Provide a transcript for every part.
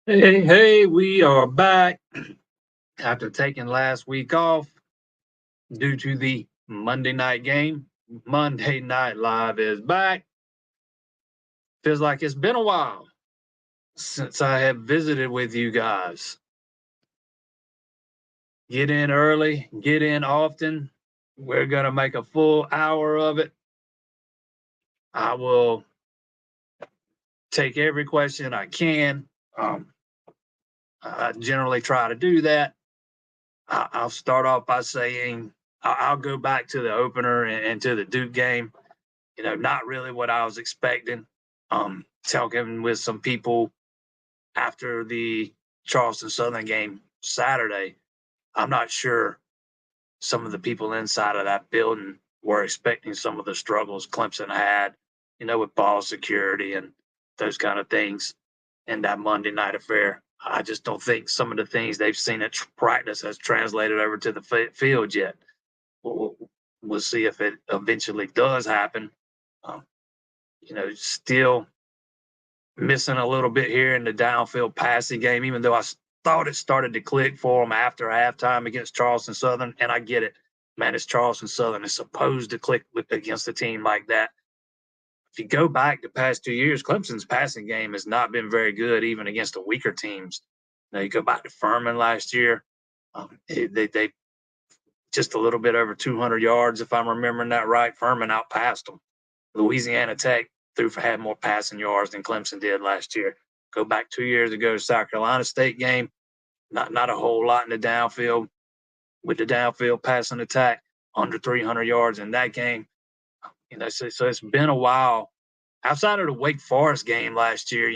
Hey, we are back after taking last week off due to the Monday night game. Monday Night Live is back. Feels like it's been a while since I have visited with you guys. Get in early, get in often. We're going to make a full hour of it. I will take every question I can. Um, I generally try to do that. I'll start off by saying I'll go back to the opener and to the Duke game. Not really what I was expecting. Talking with some people after the Charleston Southern game Saturday, I'm not sure some of the people inside of that building were expecting some of the struggles Clemson had, with ball security and those kind of things in that Monday night affair. I just don't think some of the things they've seen at practice has translated over to the field yet. We'll see if it eventually does happen. Um, still missing a little bit here in the downfield passing game, even though I thought it started to click for them after halftime against Charleston Southern. And I get it, man, it's Charleston Southern. It's supposed to click against a team like that. If you go back the past 2 years, Clemson's passing game has not been very good, even against the weaker teams. You go back to Furman last year. They just a little bit over 200 yards, if I'm remembering that right. Furman outpassed them. Louisiana Tech had more passing yards than Clemson did last year. Go back 2 years ago to South Carolina State game, not a whole lot in the downfield with the downfield passing attack, under 300 yards in that game. So it's been a while. Outside of the Wake Forest game last year,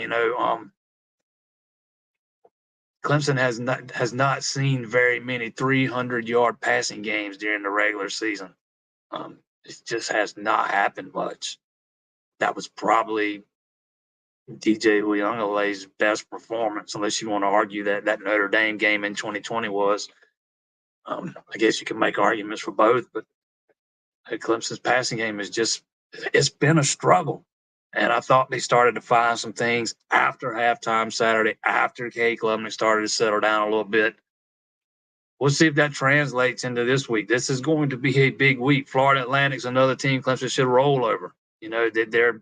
Clemson has not seen very many 300-yard passing games during the regular season. It just has not happened much. That was probably DJ Uyungale's best performance, unless you want to argue that Notre Dame game in 2020 was. I guess you can make arguments for both, but Clemson's passing game it's been a struggle. And I thought they started to find some things after halftime Saturday, after Cade Klubnik started to settle down a little bit. We'll see if that translates into this week. This is going to be a big week. Florida Atlantic's another team Clemson should roll over. They're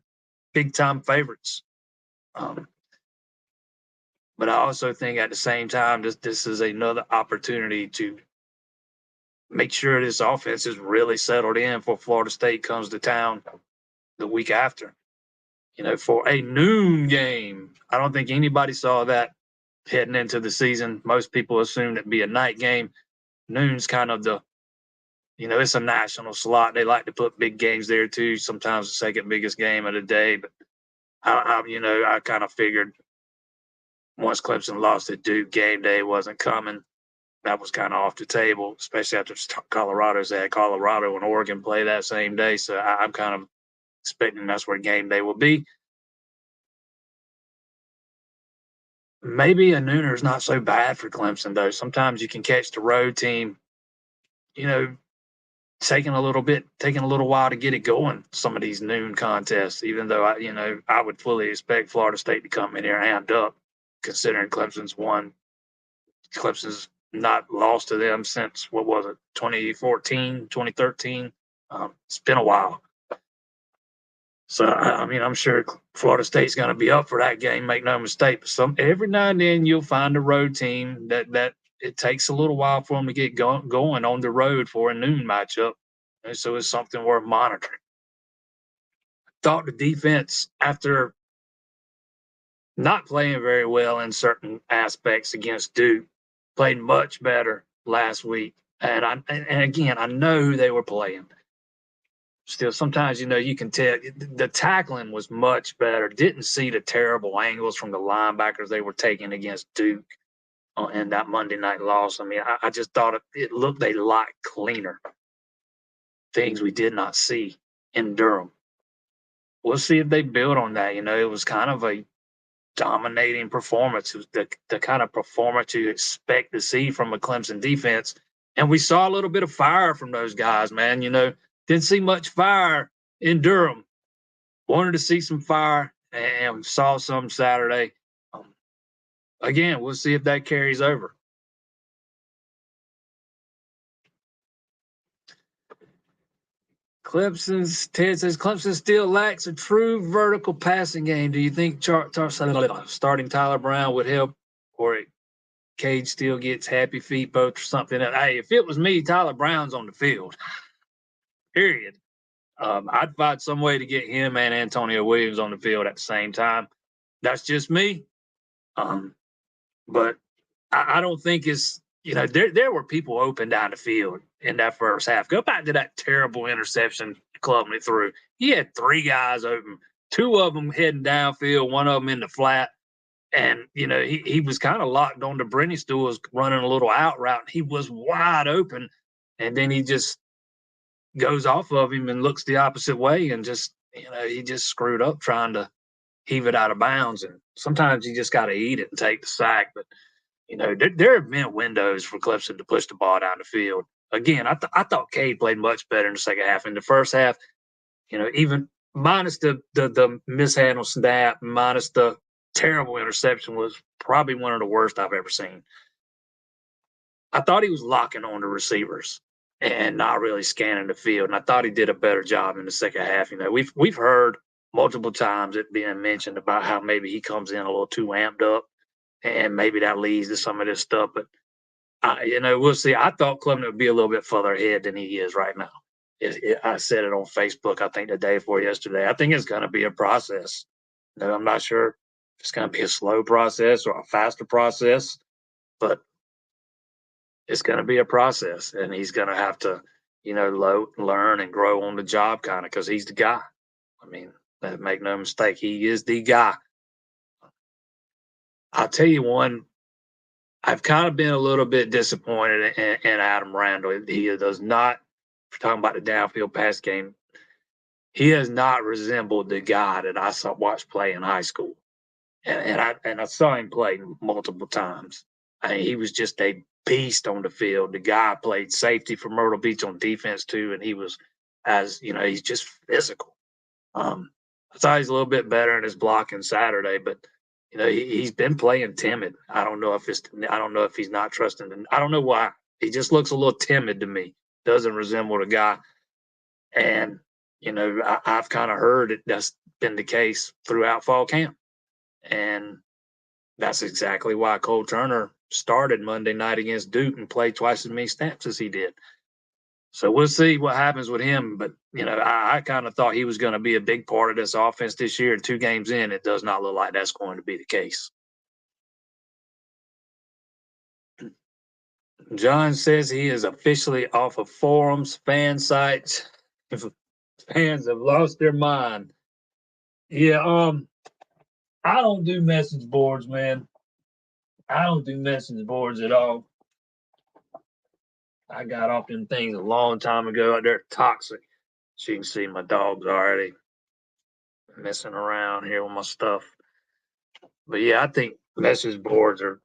big-time favorites. But I also think at the same time, this is another opportunity to make sure this offense is really settled in before Florida State comes to town the week after. For a noon game. I don't think anybody saw that heading into the season. Most people assumed it'd be a night game. Noon's kind of it's a national slot. They like to put big games there too. Sometimes the second biggest game of the day. But I kind of figured once Clemson lost at Duke, game day wasn't coming. That was kind of off the table, especially after Colorado's had Colorado and Oregon play that same day. So I'm kind of expecting that's where game day will be. Maybe a nooner is not so bad for Clemson, though. Sometimes you can catch the road team, taking a little while to get it going. Some of these noon contests, even though I would fully expect Florida State to come in here amped up, considering Clemson's not lost to them since, what was it, 2014, 2013. It's been a while. So, I'm sure Florida State's going to be up for that game, make no mistake. But every now and then you'll find a road team that it takes a little while for them to get going on the road for a noon matchup. And so it's something worth monitoring. Thought the defense, after not playing very well in certain aspects against Duke, played much better last week. And again, I know who they were playing. Still, sometimes you can tell the tackling was much better. Didn't see the terrible angles from the linebackers they were taking against Duke in that Monday night loss. I just thought it looked a lot cleaner. Things we did not see in Durham. We'll see if they build on that. It was kind of a dominating performance. It was the kind of performance you expect to see from a Clemson defense. And we saw a little bit of fire from those guys, man. Didn't see much fire in Durham. Wanted to see some fire and saw some Saturday. again, we'll see if that carries over. Ted says Clemson still lacks a true vertical passing game. Do you think starting Tyler Brown would help, or Cade still gets happy feet both or something? Hey, if it was me, Tyler Brown's on the field. Period. I'd find some way to get him and Antonio Williams on the field at the same time. That's just me. But I don't think it's, there were people open down the field in that first half. Go back to that terrible interception Klubnik threw. He had 3 guys open, 2 of them heading downfield, 1 of them in the flat. And, he was kind of locked on to Brenny Stewart running a little out route. He was wide open. And then he just goes off of him and looks the opposite way and just, he just screwed up trying to heave it out of bounds. And sometimes you just got to eat it and take the sack. But, there have been windows for Clemson to push the ball down the field. Again, I thought Cade played much better in the second half. In the first half, even minus the mishandled snap, minus the terrible interception, was probably one of the worst I've ever seen. I thought he was locking on the receivers and not really scanning the field. And I thought he did a better job in the second half. We've heard multiple times it being mentioned about how maybe he comes in a little too amped up, and maybe that leads to some of this stuff. But we'll see. I thought Clemson would be a little bit further ahead than he is right now. I said it on Facebook, I think the day before yesterday. I think it's going to be a process. I'm not sure if it's going to be a slow process or a faster process, but it's going to be a process, and he's going to have to, learn and grow on the job kind of, because he's the guy. I mean, make no mistake, he is the guy. I'll tell you one, I've kind of been a little bit disappointed in Adam Randall. He does not, if we're talking about the downfield pass game, he has not resembled the guy that I watched play in high school. And I saw him play multiple times. He was just a beast on the field. The guy played safety for Myrtle Beach on defense too, and he was, he's just physical. I thought he's a little bit better in his blocking Saturday, but he's been playing timid. I don't know if he's not trusting him. I don't know why. He just looks a little timid to me. Doesn't resemble the guy. And I've kind of heard that's been the case throughout fall camp, and that's exactly why Cole Turner started Monday night against Duke and played twice as many snaps as he did. So we'll see what happens with him. But, I kind of thought he was going to be a big part of this offense this year. And 2 games in, it does not look like that's going to be the case. John says he is officially off of forums, fan sites. Fans have lost their mind. Yeah, I don't do message boards, man. I don't do message boards at all. I got off them things a long time ago. They're toxic. As you can see, my dog's already messing around here with my stuff. But yeah, I think message boards are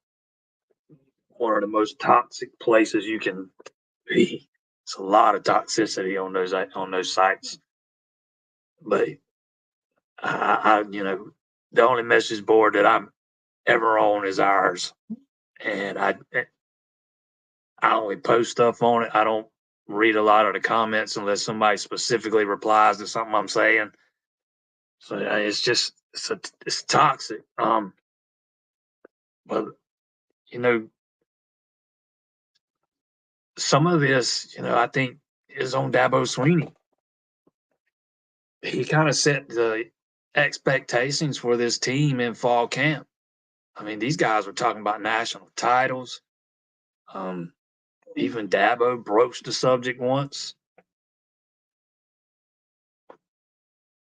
one of the most toxic places you can be. It's a lot of toxicity on those sites. But I the only message board that I'm ever on is ours, and I only post stuff on it. I don't read a lot of the comments unless somebody specifically replies to something I'm saying. So it's toxic. But some of this, I think is on Dabo Sweeney. He kind of set the expectations for this team in fall camp. I mean, these guys were talking about national titles. Even Dabo broached the subject once.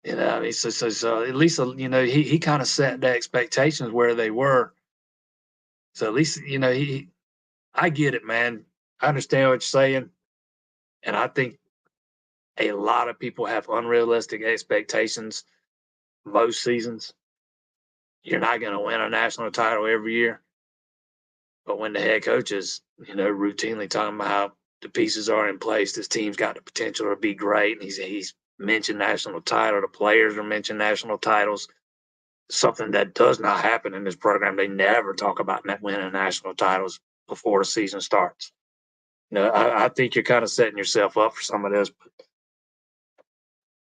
So at least, he kind of set the expectations where they were. So at least, I get it, man. I understand what you're saying. And I think a lot of people have unrealistic expectations most seasons. You're not going to win a national title every year. But when the head coach is, routinely talking about how the pieces are in place, this team's got the potential to be great, and he's mentioned national title, the players are mentioning national titles. something that does not happen in this program. They never talk about winning national titles before the season starts. I think you're kind of setting yourself up for some of this.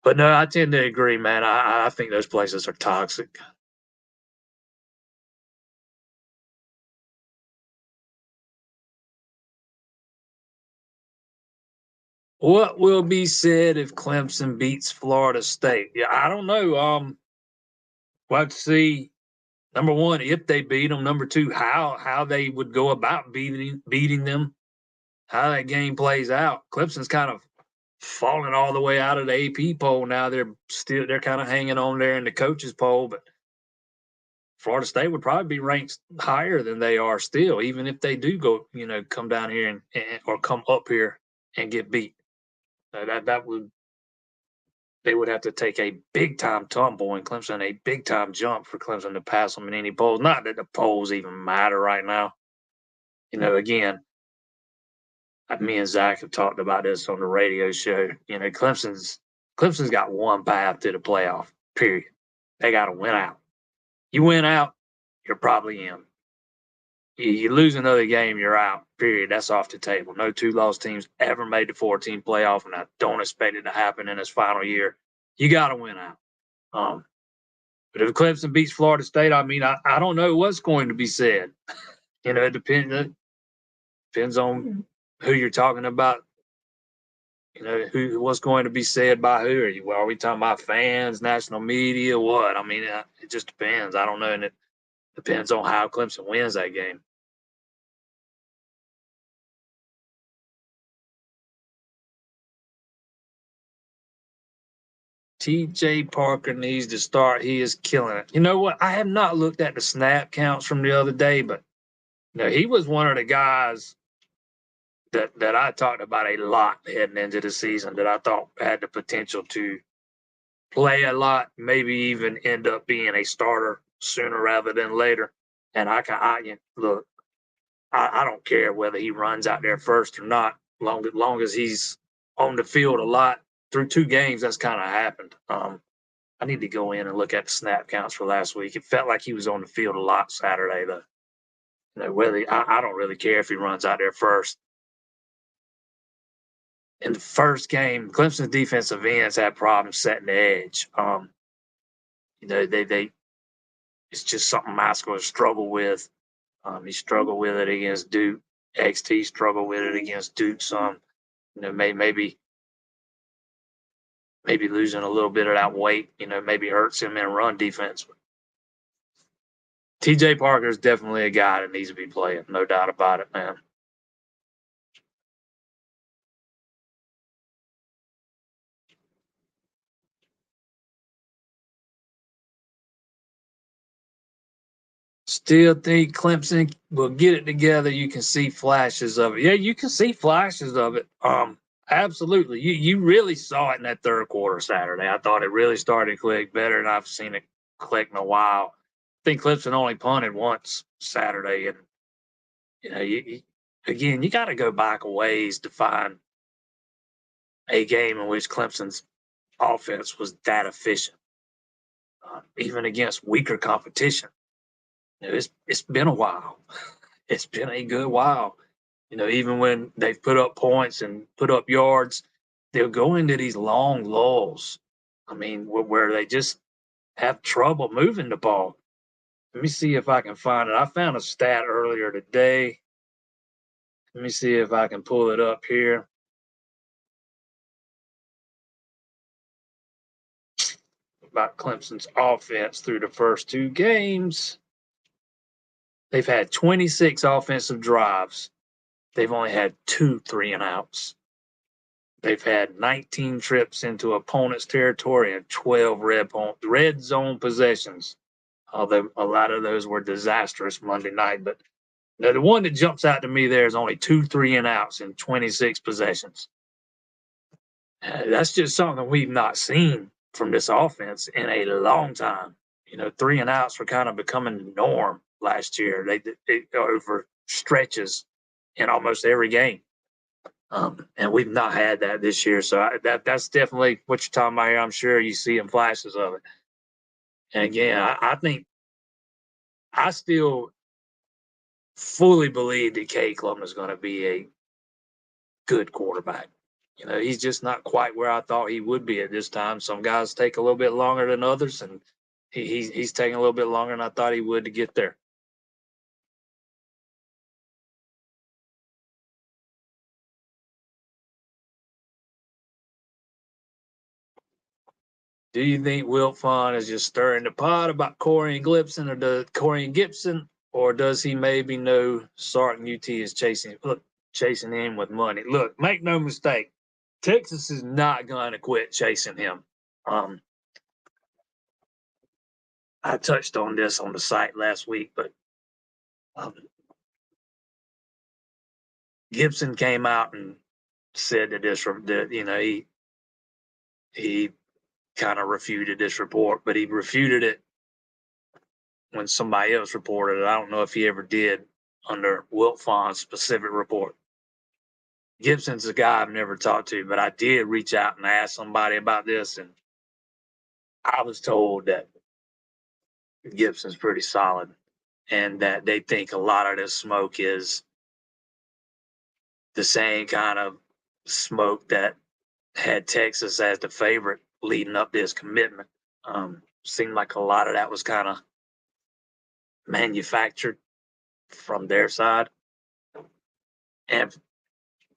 But no, I tend to agree, man. I think those places are toxic. What will be said if Clemson beats Florida State? Yeah, I don't know. We'll have to see. Number one, if they beat them. Number two, how they would go about beating them. How that game plays out. Clemson's kind of falling all the way out of the AP poll now. They're kind of hanging on there in the coaches poll, but Florida State would probably be ranked higher than they are still, even if they do go, come down here or come up here and get beat. That would they would have to take a big time tumble in Clemson, a big time jump for Clemson to pass them in any polls. Not that the polls even matter right now. Again, me and Zach have talked about this on the radio show. Clemson's got one path to the playoff. Period. They got to win out. You win out, you're probably in. You lose another game, you're out. Period. That's off the table. No two-loss teams ever made the 14 playoff, and I don't expect it to happen in his final year. You got to win out. But if Clemson beats Florida State, I don't know what's going to be said. It depends on who you're talking about. What's going to be said by who? Are we talking about fans, national media, what? It just depends. I don't know, and it depends on how Clemson wins that game. TJ Parker needs to start. He is killing it. You know what? I have not looked at the snap counts from the other day, but he was one of the guys that I talked about a lot heading into the season that I thought had the potential to play a lot, maybe even end up being a starter sooner rather than later. And I don't care whether he runs out there first or not, long as he's on the field a lot. Through 2 games, that's kind of happened. I need to go in and look at the snap counts for last week. It felt like he was on the field a lot Saturday, though. I don't really care if he runs out there first. In the first game, Clemson's defensive ends had problems setting the edge. It's just something Masco has struggled with. He struggled with it against Duke. XT struggled with it against Duke some. Maybe losing a little bit of that weight, maybe hurts him in run defense. TJ Parker is definitely a guy that needs to be playing, no doubt about it, man. Still think Clemson will get it together. You can see flashes of it. Yeah, you can see flashes of it. Absolutely. You really saw it in that third quarter Saturday. I thought it really started to click better than I've seen it click in a while. I think Clemson only punted once Saturday, and you got to go back a ways to find a game in which Clemson's offense was that efficient, even against weaker competition. It's been a while. It's been a good while. Even when they've put up points and put up yards, they'll go into these long lulls. Where they just have trouble moving the ball. Let me see if I can find it. I found a stat earlier today. Let me see if I can pull it up here. About Clemson's offense through the first 2 games. They've had 26 offensive drives. They've only had 2 3-and-outs. They've had 19 trips into opponent's territory and 12 red zone possessions. Although a lot of those were disastrous Monday night. But the one that jumps out to me there is only 2 3-and-outs in 26 possessions. That's just something we've not seen from this offense in a long time. 3-and-outs were kind of becoming the norm last year. They over stretches in almost every game. And we've not had that this year. So that's definitely what you're talking about here. I'm sure you see in flashes of it. And again, I think I still fully believe that Cade Klum is going to be a good quarterback. He's just not quite where I thought he would be at this time. Some guys take a little bit longer than others, and he's taking a little bit longer than I thought he would to get there. Do you think Wilt Fon is just stirring the pot about Corey and Gibson, or does he maybe know Sarton UT is chasing him with money? Look, make no mistake, Texas is not going to quit chasing him. I touched on this on the site last week, but Gibson came out and said that he kind of refuted this report, but he refuted it when somebody else reported it. I don't know if he ever did under Wilt Fon's specific report. Gibson's a guy I've never talked to, but I did reach out and ask somebody about this, and I was told that Gibson's pretty solid and that they think a lot of this smoke is the same kind of smoke that had Texas as the favorite leading up to his commitment. Seemed like a lot of that was kind of manufactured from their side. And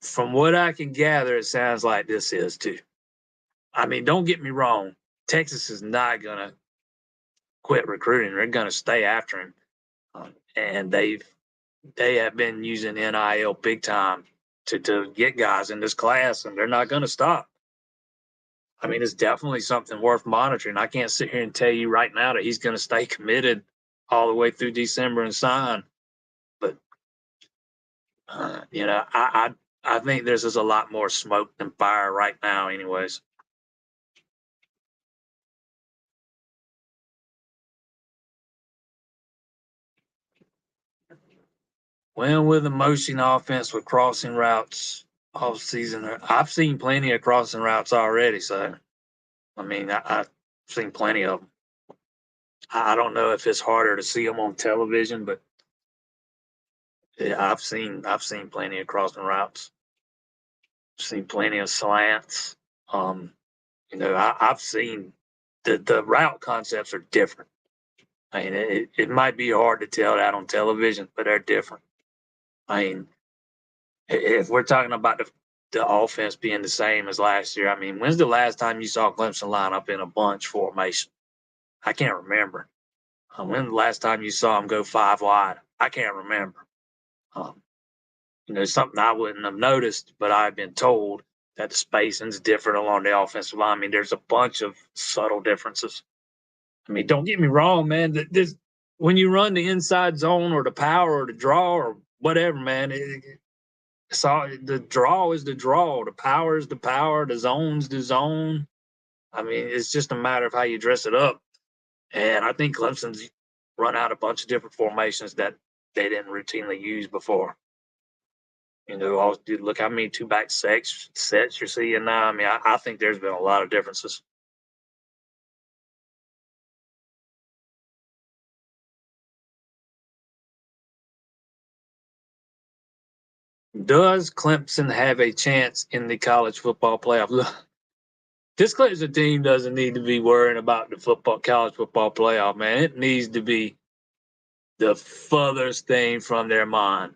from what I can gather, it sounds like this is too. I mean, don't get me wrong. Texas is not going to quit recruiting. They're going to stay after him. And they have been using NIL big time to get guys in this class, and they're not going to stop. I mean, it's definitely something worth monitoring. I can't sit here and tell you right now that he's going to stay committed all the way through December and sign. But, I think there's just a lot more smoke than fire right now anyways. Well, with the motion offense with crossing routes off season, I've seen plenty of crossing routes already. So, I mean, I've seen plenty of them. I don't know if it's harder to see them on television, but yeah, I've seen plenty of crossing routes. I've seen plenty of slants. I've seen the route concepts are different. I mean, it might be hard to tell that on television, but they're different. I mean, if we're talking about the offense being the same as last year, I mean, when's the last time you saw Clemson line up in a bunch formation? I can't remember. When's the last time you saw them go 5 wide? I can't remember. Something I wouldn't have noticed, but I've been told that the spacing's different along the offensive line. I mean, there's a bunch of subtle differences. I mean, don't get me wrong, man. When you run the inside zone or the power or the draw or whatever, man, the draw is the draw. The power is the power. The zone's the zone. I mean, it's just a matter of how you dress it up. And I think Clemson's run out a bunch of different formations that they didn't routinely use before. Look how many two-back sets you're seeing now. I mean, I think there's been a lot of differences. Does Clemson have a chance in the college football playoff? This Clemson team doesn't need to be worrying about the college football playoff, man. It needs to be the furthest thing from their mind.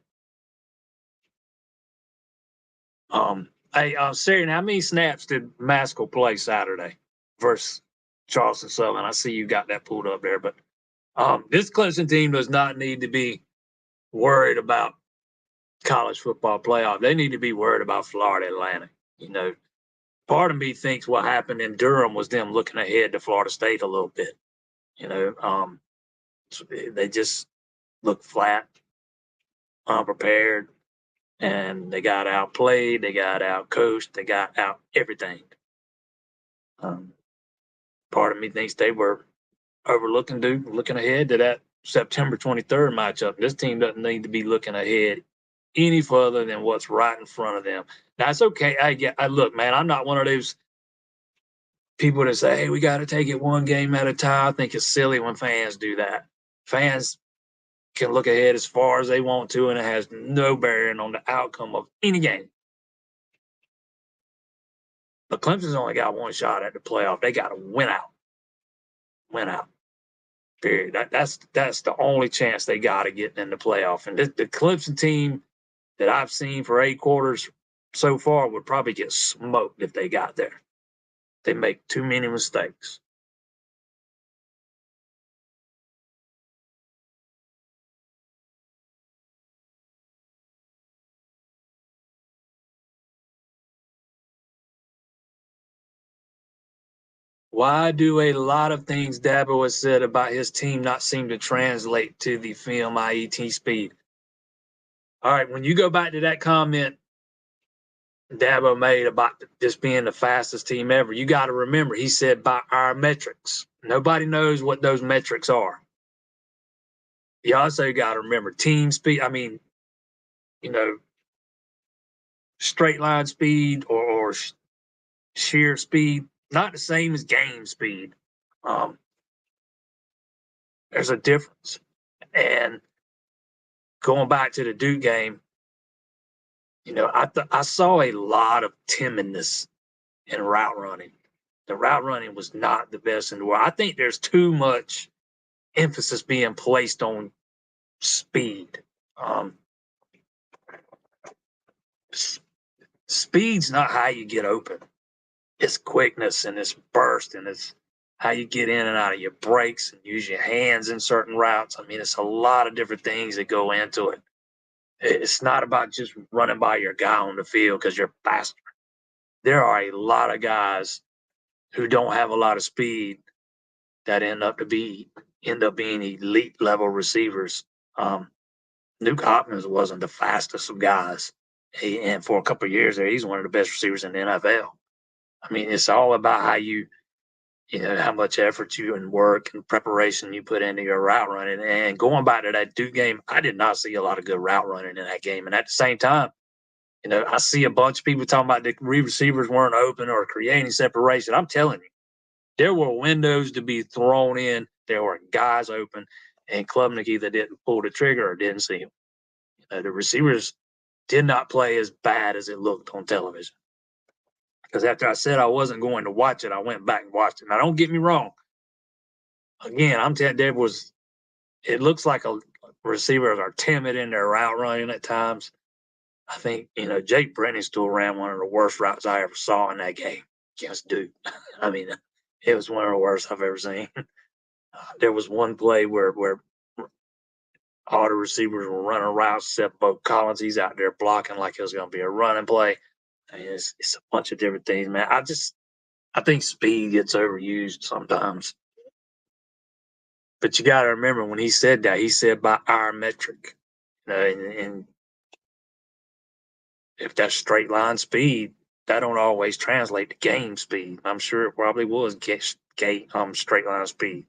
Hey, Sarian, how many snaps did Maskell play Saturday versus Charleston Southern? I see you got that pulled up there, but this Clemson team does not need to be worried about college football playoff. They need to be worried about Florida Atlantic. Part of me thinks what happened in Durham was them looking ahead to Florida State a little bit. They just looked flat, unprepared, and they got outplayed, they got outcoached, they got out everything. Part of me thinks they were looking ahead to that September 23rd matchup. This team doesn't need to be looking ahead any further than what's right in front of them. Now, it's okay. I look, man, I'm not one of those people that say, hey, we got to take it one game at a time, I think it's silly when fans do that. Fans can look ahead as far as they want to, and it has no bearing on the outcome of any game. But Clemson's only got one shot at the playoff. They got to win out. Win out. Period. That's the only chance they got of getting in the playoff. And the Clemson team that I've seen for 8 quarters so far would probably get smoked if they got there. They make too many mistakes. Why do a lot of things Dabo has said about his team not seem to translate to the film, i.e. speed? All right, when you go back to that comment Dabo made about this being the fastest team ever, you got to remember he said by our metrics. Nobody knows what those metrics are. You also got to remember team speed. I mean, straight line speed or sheer speed, not the same as game speed. There's a difference. And going back to the Duke game, I saw a lot of timidness in route running. The route running was not the best in the world. I think there's too much emphasis being placed on speed. Speed's not how you get open. It's quickness and it's burst and it's how you get in and out of your breaks and use your hands in certain routes. I mean, it's a lot of different things that go into it. It's not about just running by your guy on the field because you're faster. There are a lot of guys who don't have a lot of speed that end up being elite level receivers. Nuke Hopkins wasn't the fastest of guys. And for a couple of years there, he's one of the best receivers in the NFL. I mean, it's all about how much effort you and work and preparation you put into your route running. And going back to that Duke game, I did not see a lot of good route running in that game. And at the same time, I see a bunch of people talking about the receivers weren't open or creating separation. I'm telling you, there were windows to be thrown in. There were guys open, and Klubnik either didn't pull the trigger or didn't see him. The receivers did not play as bad as it looked on television. Because after I said I wasn't going to watch it, I went back and watched it. Now, don't get me wrong. Again, I'm telling you, it looks like receivers are timid in their route running at times. I think, Jake Brennan still ran one of the worst routes I ever saw in that game against Duke. I mean, it was one of the worst I've ever seen. There was one play where all the receivers were running routes except Bo Collins. He's out there blocking like it was going to be a running play. I mean, it's a bunch of different things, man. I think speed gets overused sometimes. But you got to remember when he said that, he said by our metric. And if that's straight line speed, that don't always translate to game speed. I'm sure it probably was straight line speed.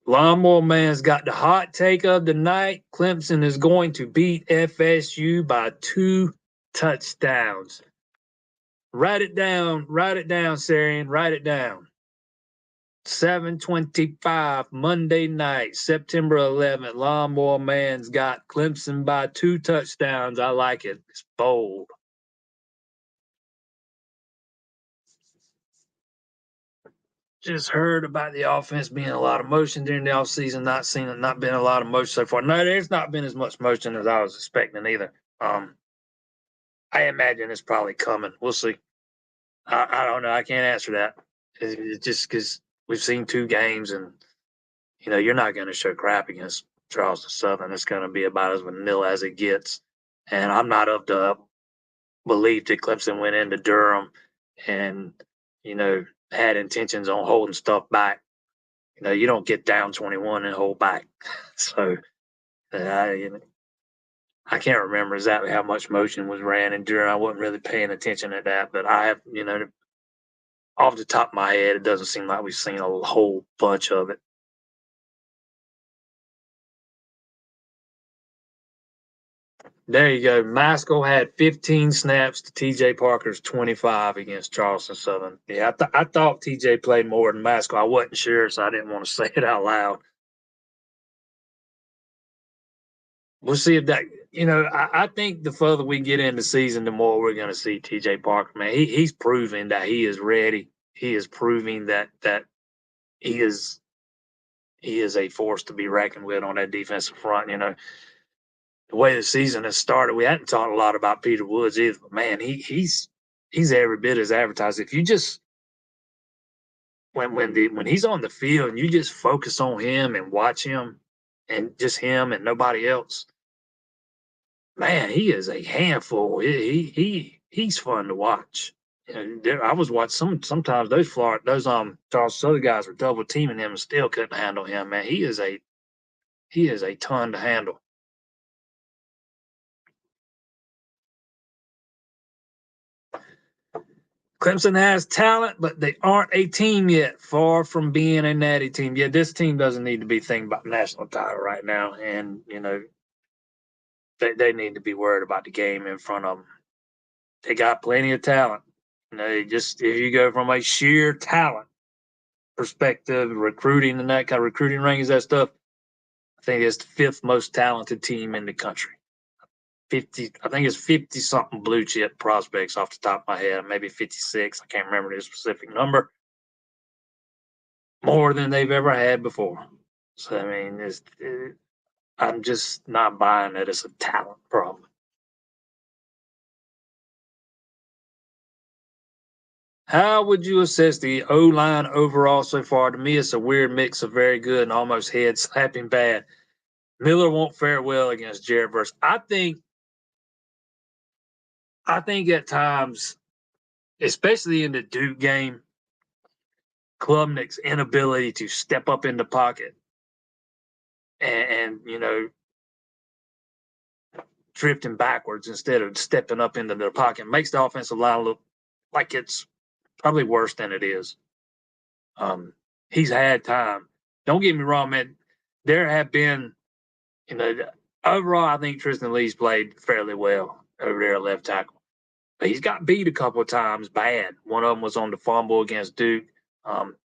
Lawnmower Man's got the hot take of the night. Clemson is going to beat FSU by 2 touchdowns. Write it down, Sarian. Write it down. 7:25 Monday night, September 11th. Lawnmower Man's got Clemson by 2 touchdowns. I like it. It's bold. Just heard about the offense being a lot of motion during the offseason. Not been a lot of motion so far. No, there's not been as much motion as I was expecting either. I imagine it's probably coming. We'll see. I don't know. I can't answer that. It's just because we've seen 2 games, and you're not going to show crap against Charleston Southern. It's going to be about as vanilla as it gets. And I'm not of the belief that Clemson went into Durham and had intentions on holding stuff back. You don't get down 21 and hold back. So I can't remember exactly how much motion was ran in Durham. I wasn't really paying attention to that, but I have, off the top of my head, it doesn't seem like we've seen a whole bunch of it. There you go. Maskell had 15 snaps to TJ Parker's 25 against Charleston Southern. Yeah, I thought TJ played more than Maskell. I wasn't sure, so I didn't want to say it out loud. We'll see if that. I think the further we get in the season, the more we're going to see TJ Parker. Man, he's proving that he is ready. He is proving that he is a force to be reckoned with on that defensive front. The way the season has started, we hadn't talked a lot about Peter Woods either. But man, he's every bit as advertised. If you just when he's on the field and you just focus on him and watch him and just him and nobody else, man, he is a handful. He's fun to watch. I was watching sometimes those Charles Southern guys were double teaming him and still couldn't handle him. Man, he is a ton to handle. Clemson has talent, but they aren't a team yet. Far from being a natty team. Yeah, this team doesn't need to be thinking about national title right now, and they need to be worried about the game in front of them. They got plenty of talent. Just if you go from a sheer talent perspective, recruiting and that kind of recruiting rankings, that stuff, I think it's the fifth most talented team in the country. I think it's 50 something blue chip prospects off the top of my head, maybe 56. I can't remember the specific number. More than they've ever had before. So, I mean, I'm just not buying that it's a talent problem. How would you assess the O-line overall so far? To me, it's a weird mix of very good and almost head-slapping bad. Miller won't fare well against Jared Verse. I think at times, especially in the Duke game, Klubnik's inability to step up in the pocket and drifting backwards instead of stepping up into the pocket makes the offensive line look like it's probably worse than it is. He's had time. Don't get me wrong, man. There have been, overall, I think Tristan Lee's played fairly well over there at left tackle. But he's got beat a couple of times bad. One of them was on the fumble against Duke.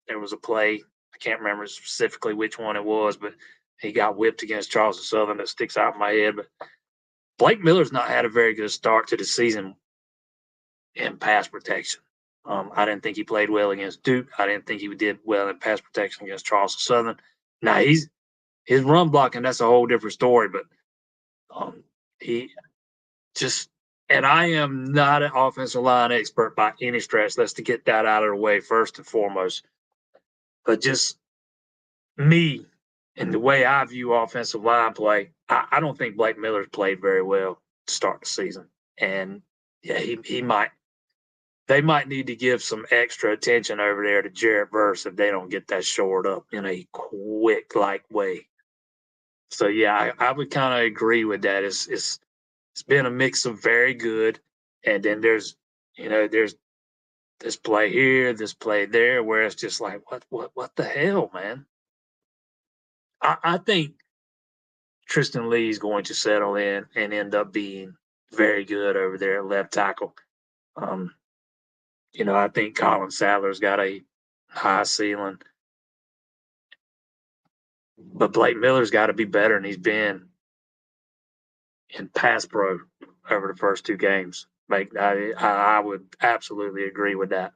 There was a play. I can't remember specifically which one it was, but he got whipped against Charleston Southern that sticks out in my head. But Blake Miller's not had a very good start to the season in pass protection. I didn't think he played well against Duke. I didn't think he did well in pass protection against Charleston Southern. Now his run blocking, that's a whole different story. But he just, and I am not an offensive line expert by any stretch. Let's to get that out of the way first and foremost. But just me and the way I view offensive line play, I don't think Blake Miller's played very well to start the season. And yeah, he might. They might need to give some extra attention over there to Jarrett Verse if they don't get that shored up in a quick-like way. So yeah, I would kind of agree with that. It's been a mix of very good, and then there's this play here, this play there, where it's just like what the hell, man. I think Tristan Lee is going to settle in and end up being very good over there at left tackle. I think Colin Sadler's got a high ceiling, but Blake Miller's got to be better than he's been in pass pro over the first two games. I would absolutely agree with that.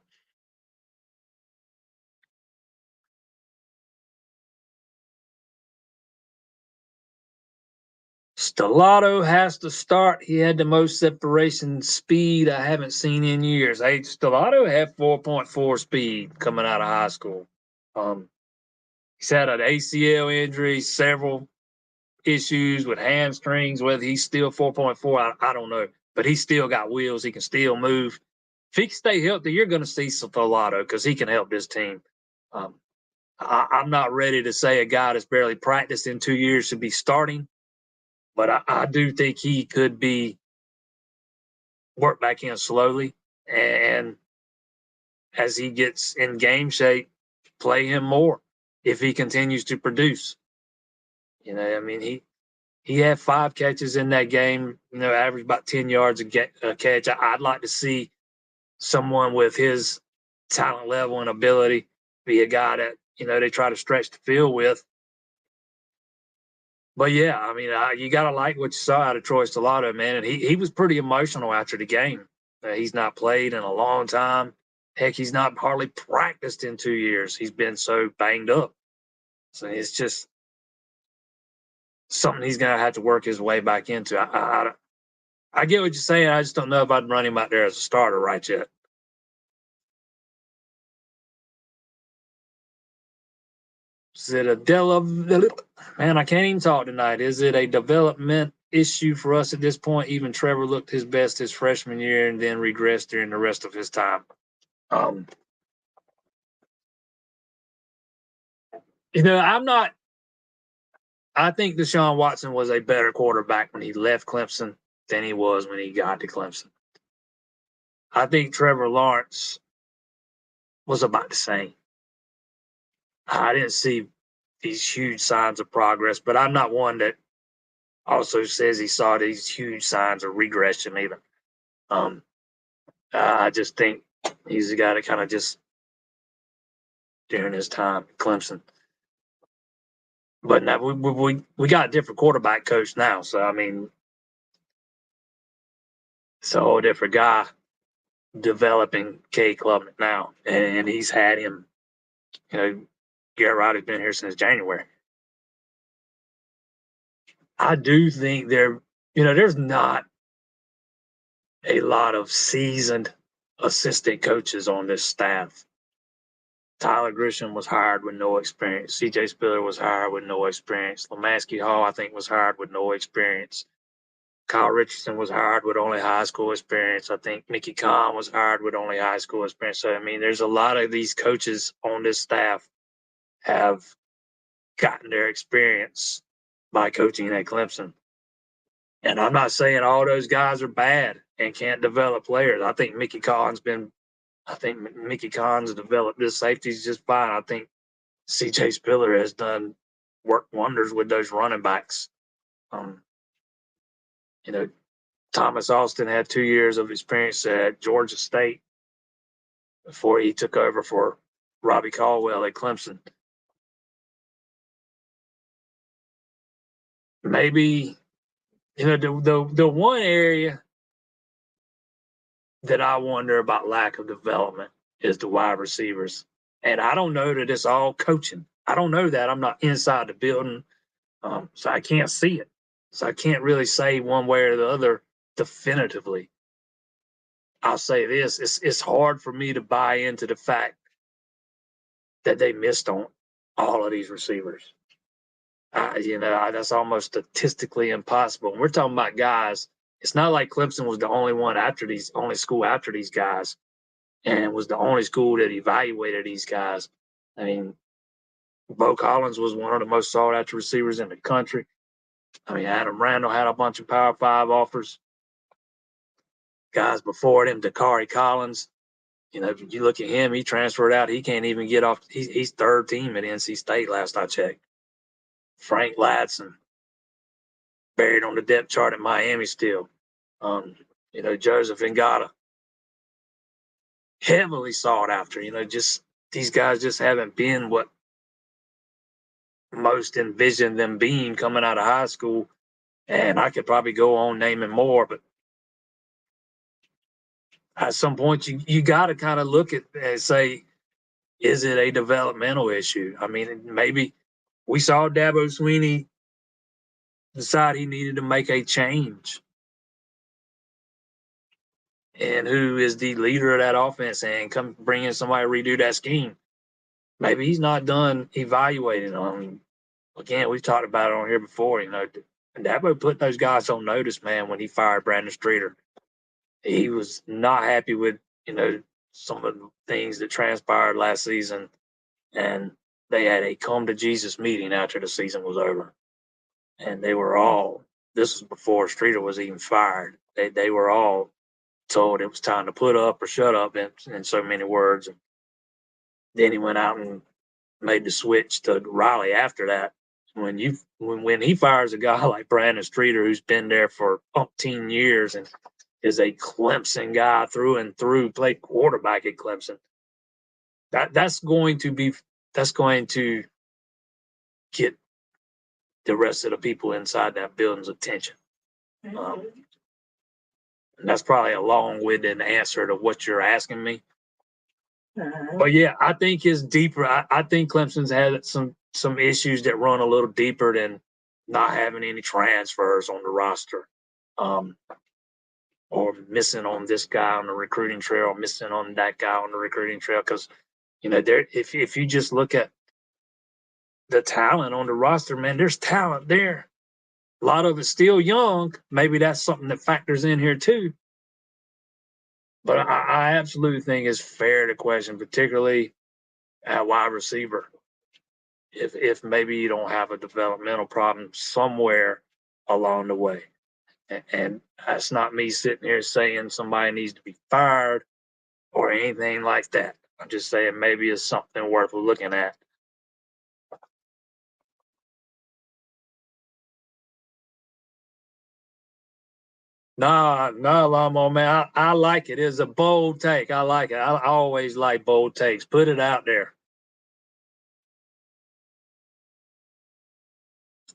Stellato has to start. He had the most separation speed I haven't seen in years. Stellato had 4.4 speed coming out of high school. He's had an ACL injury, several issues with hamstrings. Whether he's still 4.4, I don't know. But he's still got wheels. He can still move. If he can stay healthy, you're going to see Stellato because he can help this team. I'm not ready to say a guy that's barely practiced in 2 years should be starting. But I do think he could be worked back in slowly. And as he gets in game shape, play him more if he continues to produce. He had 5 catches in that game, averaged about 10 yards a catch. I'd like to see someone with his talent level and ability be a guy that, they try to stretch the field with. But yeah, I mean, you got to like what you saw out of Troy Stellato, man. And he was pretty emotional after the game. He's not played in a long time. Heck, he's not hardly practiced in 2 years. He's been so banged up. So it's just something he's going to have to work his way back into. I get what you're saying. I just don't know if I'd run him out there as a starter right yet. Is it man? I can't even talk tonight. Is it a development issue for us at this point? Even Trevor looked his best his freshman year and then regressed during the rest of his time. I'm not. I think Deshaun Watson was a better quarterback when he left Clemson than he was when he got to Clemson. I think Trevor Lawrence was about the same. I didn't see these huge signs of progress, but I'm not one that also says he saw these huge signs of regression either. I just think he's a guy that kind of just during his time at Clemson. But now we got a different quarterback coach now, so I mean, it's a whole different guy developing K Klubnik now, and he's had him. Garrett Riley's been here since January. I do think there's not a lot of seasoned assistant coaches on this staff. Tyler Grisham was hired with no experience. C.J. Spiller was hired with no experience. Lemansky Hall, I think, was hired with no experience. Kyle Richardson was hired with only high school experience. I think Mickey Kahn was hired with only high school experience. So, I mean, there's a lot of these coaches on this staff have gotten their experience by coaching at Clemson. And I'm not saying all those guys are bad and can't develop players. I think Mickey Kahn's developed his safeties just fine. I think C.J. Spiller has done work wonders with those running backs. Thomas Austin had 2 years of experience at Georgia State before he took over for Robbie Caldwell at Clemson. Maybe, the one area that I wonder about lack of development is the wide receivers. And I don't know that it's all coaching. I don't know that. I'm not inside the building, so I can't see it. So I can't really say one way or the other definitively. I'll say this. It's hard for me to buy into the fact that they missed on all of these receivers. That's almost statistically impossible. And we're talking about guys. It's not like Clemson was the only school after these guys, and was the only school that evaluated these guys. I mean, Bo Collins was one of the most sought after receivers in the country. I mean, Adam Randall had a bunch of Power 5 offers. Guys before him, Dakari Collins. If you look at him, he transferred out. He can't even get off. He's third team at NC State last I checked. Frank Ladson, buried on the depth chart at Miami still. Joseph Ngata, heavily sought after. Just these guys just haven't been what most envisioned them being coming out of high school. And I could probably go on naming more, but at some point you got to kind of look at and say, is it a developmental issue? I mean, maybe we saw Dabo Swinney decide he needed to make a change. And who is the leader of that offense and come bring in somebody to redo that scheme? Maybe he's not done evaluating them. Again, we've talked about it on here before. Dabo put those guys on notice, man, when he fired Brandon Streeter. He was not happy with, some of the things that transpired last season. And they had a come to Jesus meeting after the season was over. And they were all, this was before Streeter was even fired. They were all told it was time to put up or shut up in so many words. And then he went out and made the switch to Riley after that. when he fires a guy like Brandon Streeter, who's been there for umpteen years and is a Clemson guy through and through, played quarterback at Clemson. That's going to get the rest of the people inside that building's attention. And that's probably a long-winded answer to what you're asking me. But yeah, I think it's deeper. I think Clemson's had some issues that run a little deeper than not having any transfers on the roster, or missing on this guy on the recruiting trail, missing on that guy on the recruiting trail. Because there, if you just look at the talent on the roster, man, there's talent there. A lot of it's still young. Maybe that's something that factors in here too. But I absolutely think it's fair to question, particularly at wide receiver, if maybe you don't have a developmental problem somewhere along the way. And that's not me sitting here saying somebody needs to be fired or anything like that. I'm just saying maybe it's something worth looking at. Nah, Lamo, man. I like it. It's a bold take. I like it. I always like bold takes. Put it out there.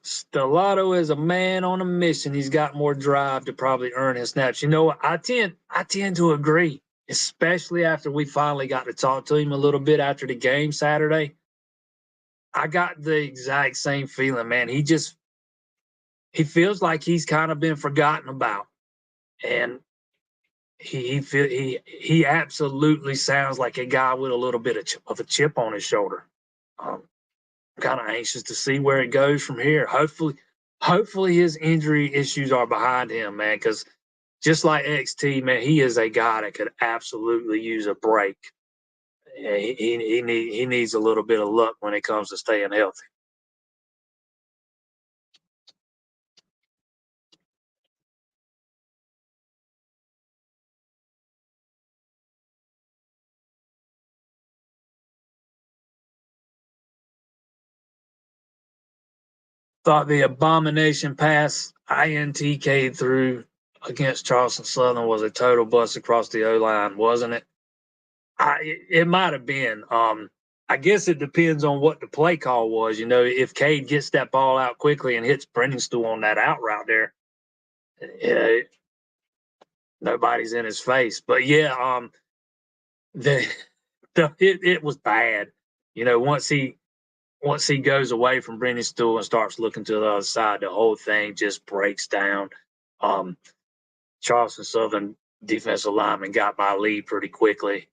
Stellato is a man on a mission. He's got more drive to probably earn his snaps. You know what? I tend to agree, especially after we finally got to talk to him a little bit after the game Saturday. I got the exact same feeling, man. He feels like he's kind of been forgotten about. And he absolutely sounds like a guy with a little bit of a chip on his shoulder. I'm kind of anxious to see where it goes from here. Hopefully his injury issues are behind him, man. Because just like XT, man, he is a guy that could absolutely use a break. He needs a little bit of luck when it comes to staying healthy. Thought the abomination pass INTK through against Charleston Southern was a total bust across the O line, wasn't it? It might have been. I guess it depends on what the play call was. If Cade gets that ball out quickly and hits Brenningstool on that out route there, uh, nobody's in his face. But yeah, the, it was bad. Once he goes away from Brenningstool and starts looking to the other side, the whole thing just breaks down. Charleston Southern defensive lineman got my lead pretty quickly.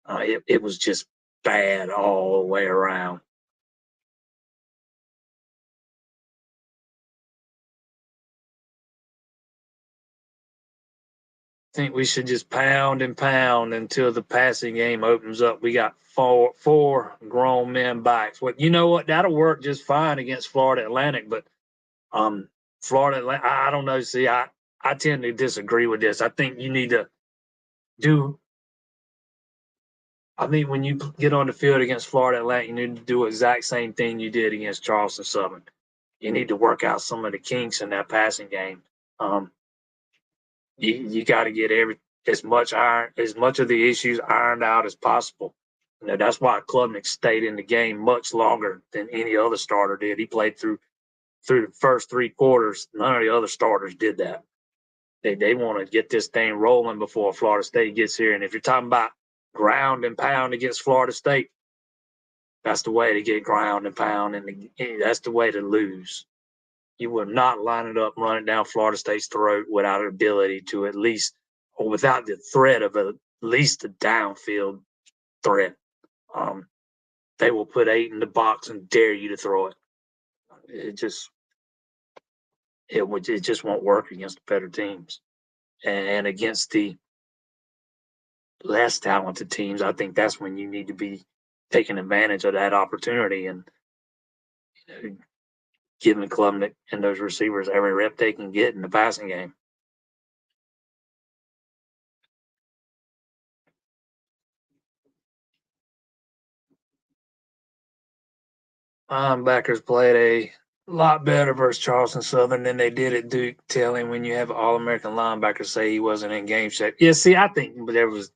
It was just bad all the way around. I think we should just pound and pound until the passing game opens up. We got four grown men backs. You know what? That'll work just fine against Florida Atlantic, but Florida Atlantic, I don't know. See, I tend to disagree with this. I think you need to do. I think when you get on the field against Florida Atlantic, you need to do the exact same thing you did against Charleston Southern. You need to work out some of the kinks in that passing game. You got to get as much of the issues ironed out as possible. That's why Klubnik stayed in the game much longer than any other starter did. He played through the first three quarters. None of the other starters did that. They want to get this thing rolling before Florida State gets here. And if you're talking about ground and pound against Florida State, that's the way to get ground and pound, and that's the way to lose. You will not line it up, run it down Florida State's throat without an ability to at least, or without the threat of at least a downfield threat. They will put 8 in the box and dare you to throw it. It just won't work against the better teams, and against the less talented teams. I think that's when you need to be taking advantage of that opportunity and giving Klubnik and those receivers every rep they can get in the passing game. Linebackers played a lot better versus Charleston Southern than they did at Duke. Telling when you have an All-American linebacker say he wasn't in game shape. Yeah, see, I think there was.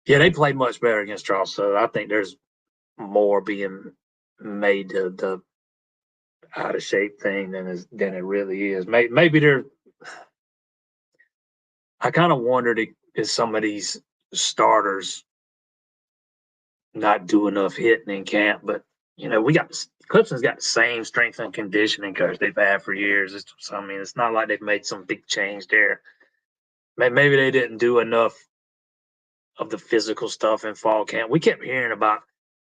Yeah, they played much better against Charleston. So I think there's more being made to the out of shape thing than it really is. Maybe they're. I kind of wondered if some of these starters not do enough hitting in camp, but we got Clemson's got the same strength and conditioning coach they've had for years. I mean, it's not like they've made some big change there. Maybe they didn't do enough of the physical stuff in fall camp. We kept hearing about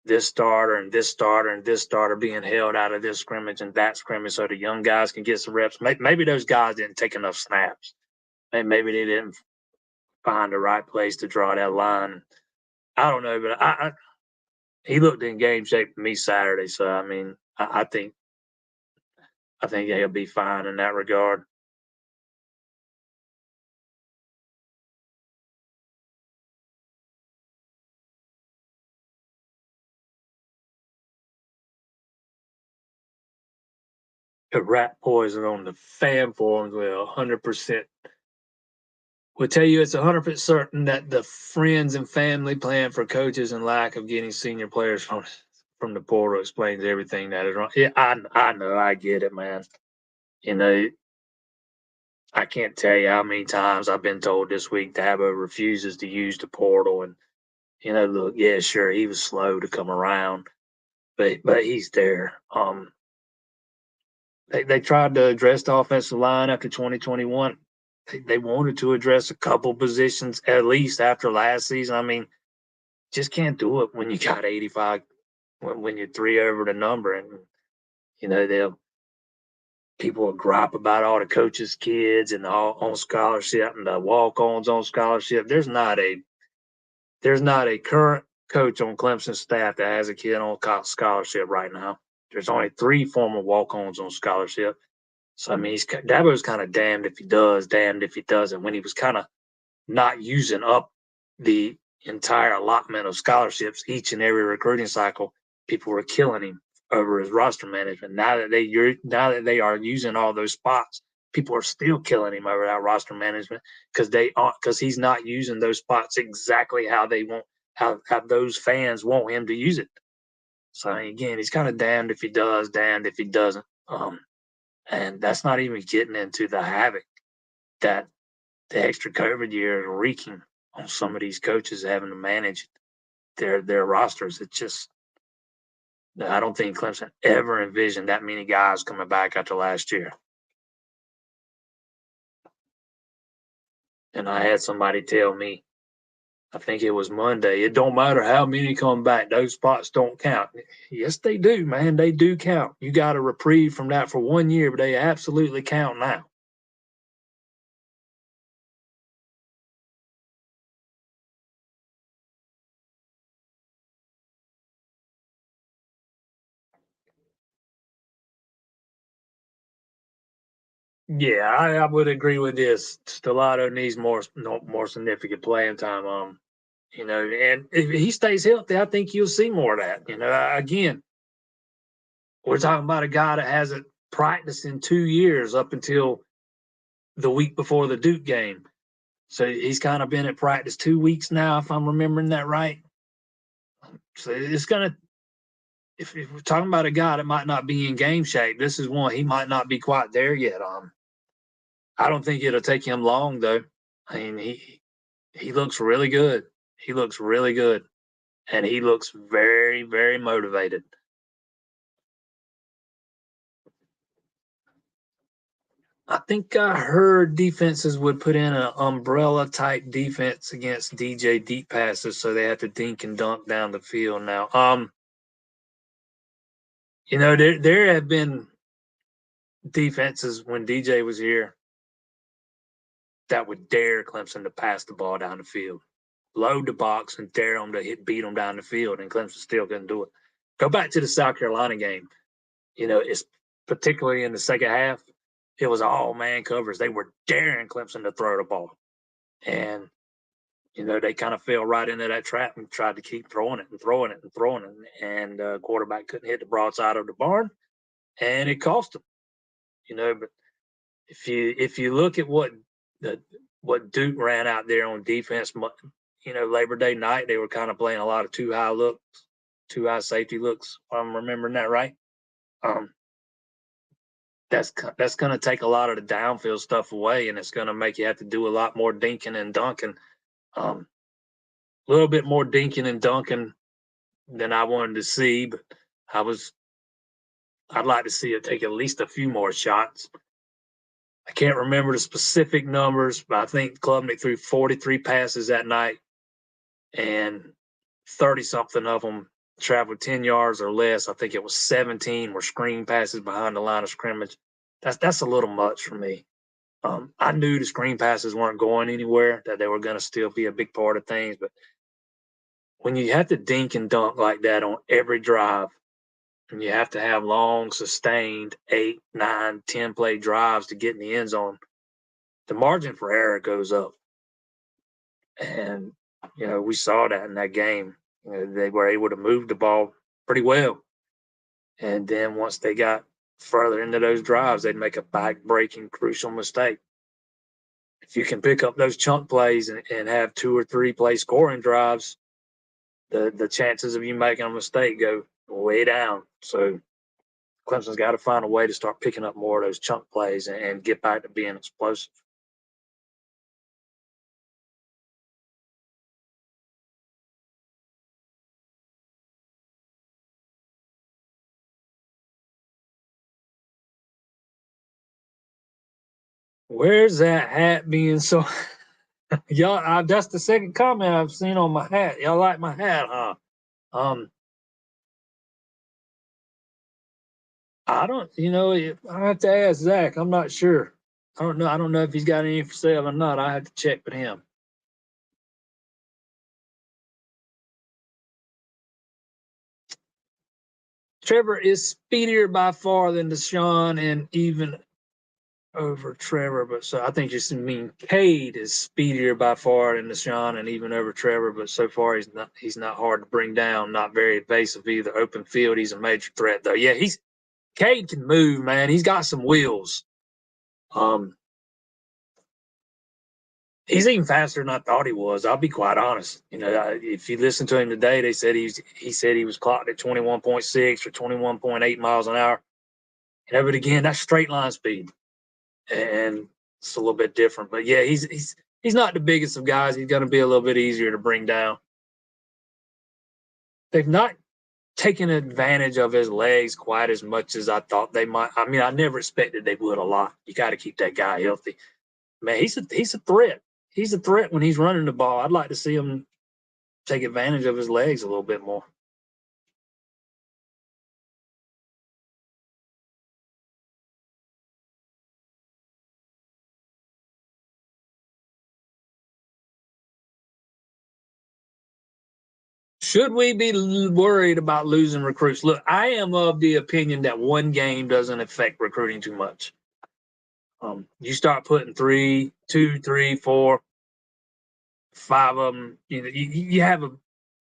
this starter and this starter and this starter being held out of this scrimmage and that scrimmage so the young guys can get some reps. Maybe those guys didn't take enough snaps. Maybe they didn't find the right place to draw that line. I don't know, but he looked in game shape to me Saturday. So I mean, I think he'll be fine in that regard. The rat poison on the fan forums will 100%. Will tell you it's 100% certain that the friends and family plan for coaches and lack of getting senior players from the portal explains everything that is wrong. Yeah, I know, I get it, man. You know, I can't tell you how many times I've been told this week Dabo refuses to use the portal, and look, yeah, sure, he was slow to come around, but he's there. They tried to address the offensive line after 2021. They wanted to address a couple positions at least after last season. I mean, just can't do it when you got 85 when you're three over the number, and they'll people will gripe about all the coaches' kids and all on scholarship and the walk-ons on scholarship. There's not a current coach on Clemson staff that has a kid on scholarship right now. There's only 3 former walk-ons on scholarship. So I mean, Dabo's kind of damned if he does, damned if he doesn't. When he was kind of not using up the entire allotment of scholarships each and every recruiting cycle, people were killing him over his roster management. Now that they are using all those spots, people are still killing him over that roster management because he's not using those spots exactly how they want how those fans want him to use it. So again, he's kind of damned if he does, damned if he doesn't. And that's not even getting into the havoc that the extra COVID year is wreaking on some of these coaches having to manage their rosters. It's just I don't think Clemson ever envisioned that many guys coming back after last year. And I had somebody tell me, I think it was Monday, it don't matter how many come back, those spots don't count. Yes, they do, man. They do count. You got a reprieve from that for 1 year, but they absolutely count now. Yeah, I would agree with this. Stellato needs more significant playing time. And if he stays healthy, I think you'll see more of that. Again, we're talking about a guy that hasn't practiced in 2 years up until the week before the Duke game. So he's kind of been at practice 2 weeks now, if I'm remembering that right. So it's gonna. If we're talking about a guy that might not be in game shape, this is one he might not be quite there yet. I don't think it'll take him long though. I mean, he looks really good. He looks really good, and he looks very, very motivated. I think I heard defenses would put in an umbrella type defense against DJ deep passes, so they have to dink and dunk down the field now. There have been defenses when DJ was here that would dare Clemson to pass the ball down the field, load the box, and dare them to beat them down the field, and Clemson still couldn't do it. Go back to the South Carolina game. It's particularly in the second half. It was all man covers. They were daring Clemson to throw the ball, and They kind of fell right into that trap and tried to keep throwing it and throwing it and throwing it. And quarterback couldn't hit the broadside of the barn, and it cost them. But if you look at what Duke ran out there on defense, Labor Day night, they were kind of playing a lot of too high safety looks. If I'm remembering that right. That's going to take a lot of the downfield stuff away, and it's going to make you have to do a lot more dinking and dunking. A little bit more dinking and dunking than I wanted to see, but I'd like to see it take at least a few more shots. I can't remember the specific numbers, but I think Klubnik threw 43 passes that night, and 30-something of them traveled 10 yards or less. I think it was 17 were screen passes behind the line of scrimmage. That's a little much for me. I knew the screen passes weren't going anywhere, that they were going to still be a big part of things. But when you have to dink and dunk like that on every drive, and you have to have long, sustained 8, 9, 10-play drives to get in the end zone, the margin for error goes up. And, we saw that in that game. They were able to move the ball pretty well. And then once they got further into those drives, they'd make a back-breaking, crucial mistake. If you can pick up those chunk plays and have 2 or 3 play scoring drives, the chances of you making a mistake go way down. So Clemson's got to find a way to start picking up more of those chunk plays and get back to being explosive. Where's that hat being so? Y'all, that's the second comment I've seen on my hat. Y'all like my hat, huh? I don't, I have to ask Zach. I'm not sure. I don't know. I don't know if he's got any for sale or not. I have to check with him. Trevor is speedier by far than Deshaun and even over Trevor. But so I think you mean Cade is speedier by far than Deshaun and even over Trevor. But so far he's not hard to bring down. Not very evasive either. Open field, he's a major threat though. Yeah, Cade can move, man. He's got some wheels. He's even faster than I thought he was. I'll be quite honest. If you listen to him today, they said he said he was clocked at 21.6 or 21.8 miles an hour. But again, that's straight line speed, and it's a little bit different. But yeah, he's not the biggest of guys. He's going to be a little bit easier to bring down. They've not taken advantage of his legs quite as much as I thought they might. I mean, I never expected they would a lot. You got to keep that guy healthy. Man, he's a threat. He's a threat when he's running the ball. I'd like to see him take advantage of his legs a little bit more. Should we be worried about losing recruits? Look, I am of the opinion that one game doesn't affect recruiting too much. You start putting 3, 2, 3, 4, 5 of them. You have a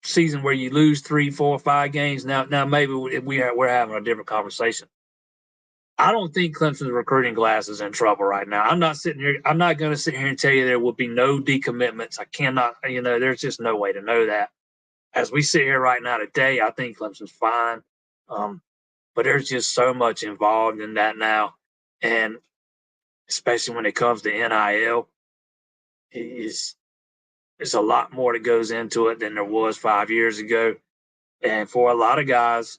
season where you lose 3, 4, 5 games. Now maybe we're having a different conversation. I don't think Clemson's recruiting class is in trouble right now. I'm not going to sit here and tell you there will be no decommitments. I cannot. There's just no way to know that. As we sit here right now today, I think Clemson's fine. But there's just so much involved in that now. And especially when it comes to NIL, there's a lot more that goes into it than there was 5 years ago. And for a lot of guys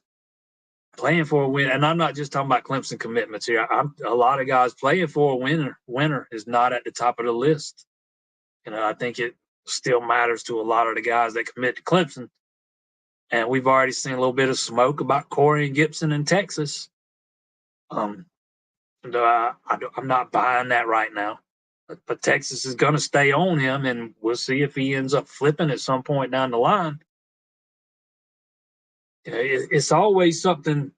playing for a win, and I'm not just talking about Clemson commitments here. A lot of guys playing for a winner is not at the top of the list. I think it still matters to a lot of the guys that commit to Clemson. And we've already seen a little bit of smoke about Corey and Gibson in Texas. I'm not buying that right now. But Texas is going to stay on him, and we'll see if he ends up flipping at some point down the line. It's always something.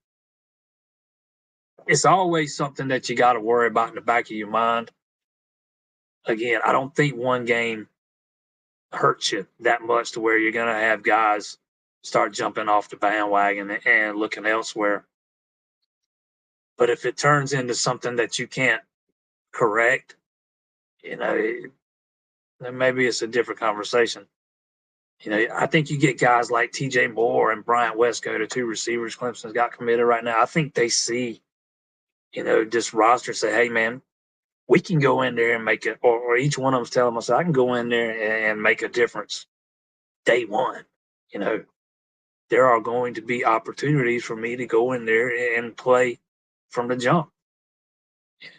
It's always something that you got to worry about in the back of your mind. Again, I don't think one game hurt you that much to where you're going to have guys start jumping off the bandwagon and looking elsewhere. But if it turns into something that you can't correct, then maybe it's a different conversation. I think you get guys like TJ Moore and Bryant Westco, the two receivers Clemson's got committed right now. I think they see, this roster say, hey, man, we can go in there and make it, or each one of them's telling us, I can go in there and make a difference day one. There are going to be opportunities for me to go in there and play from the jump.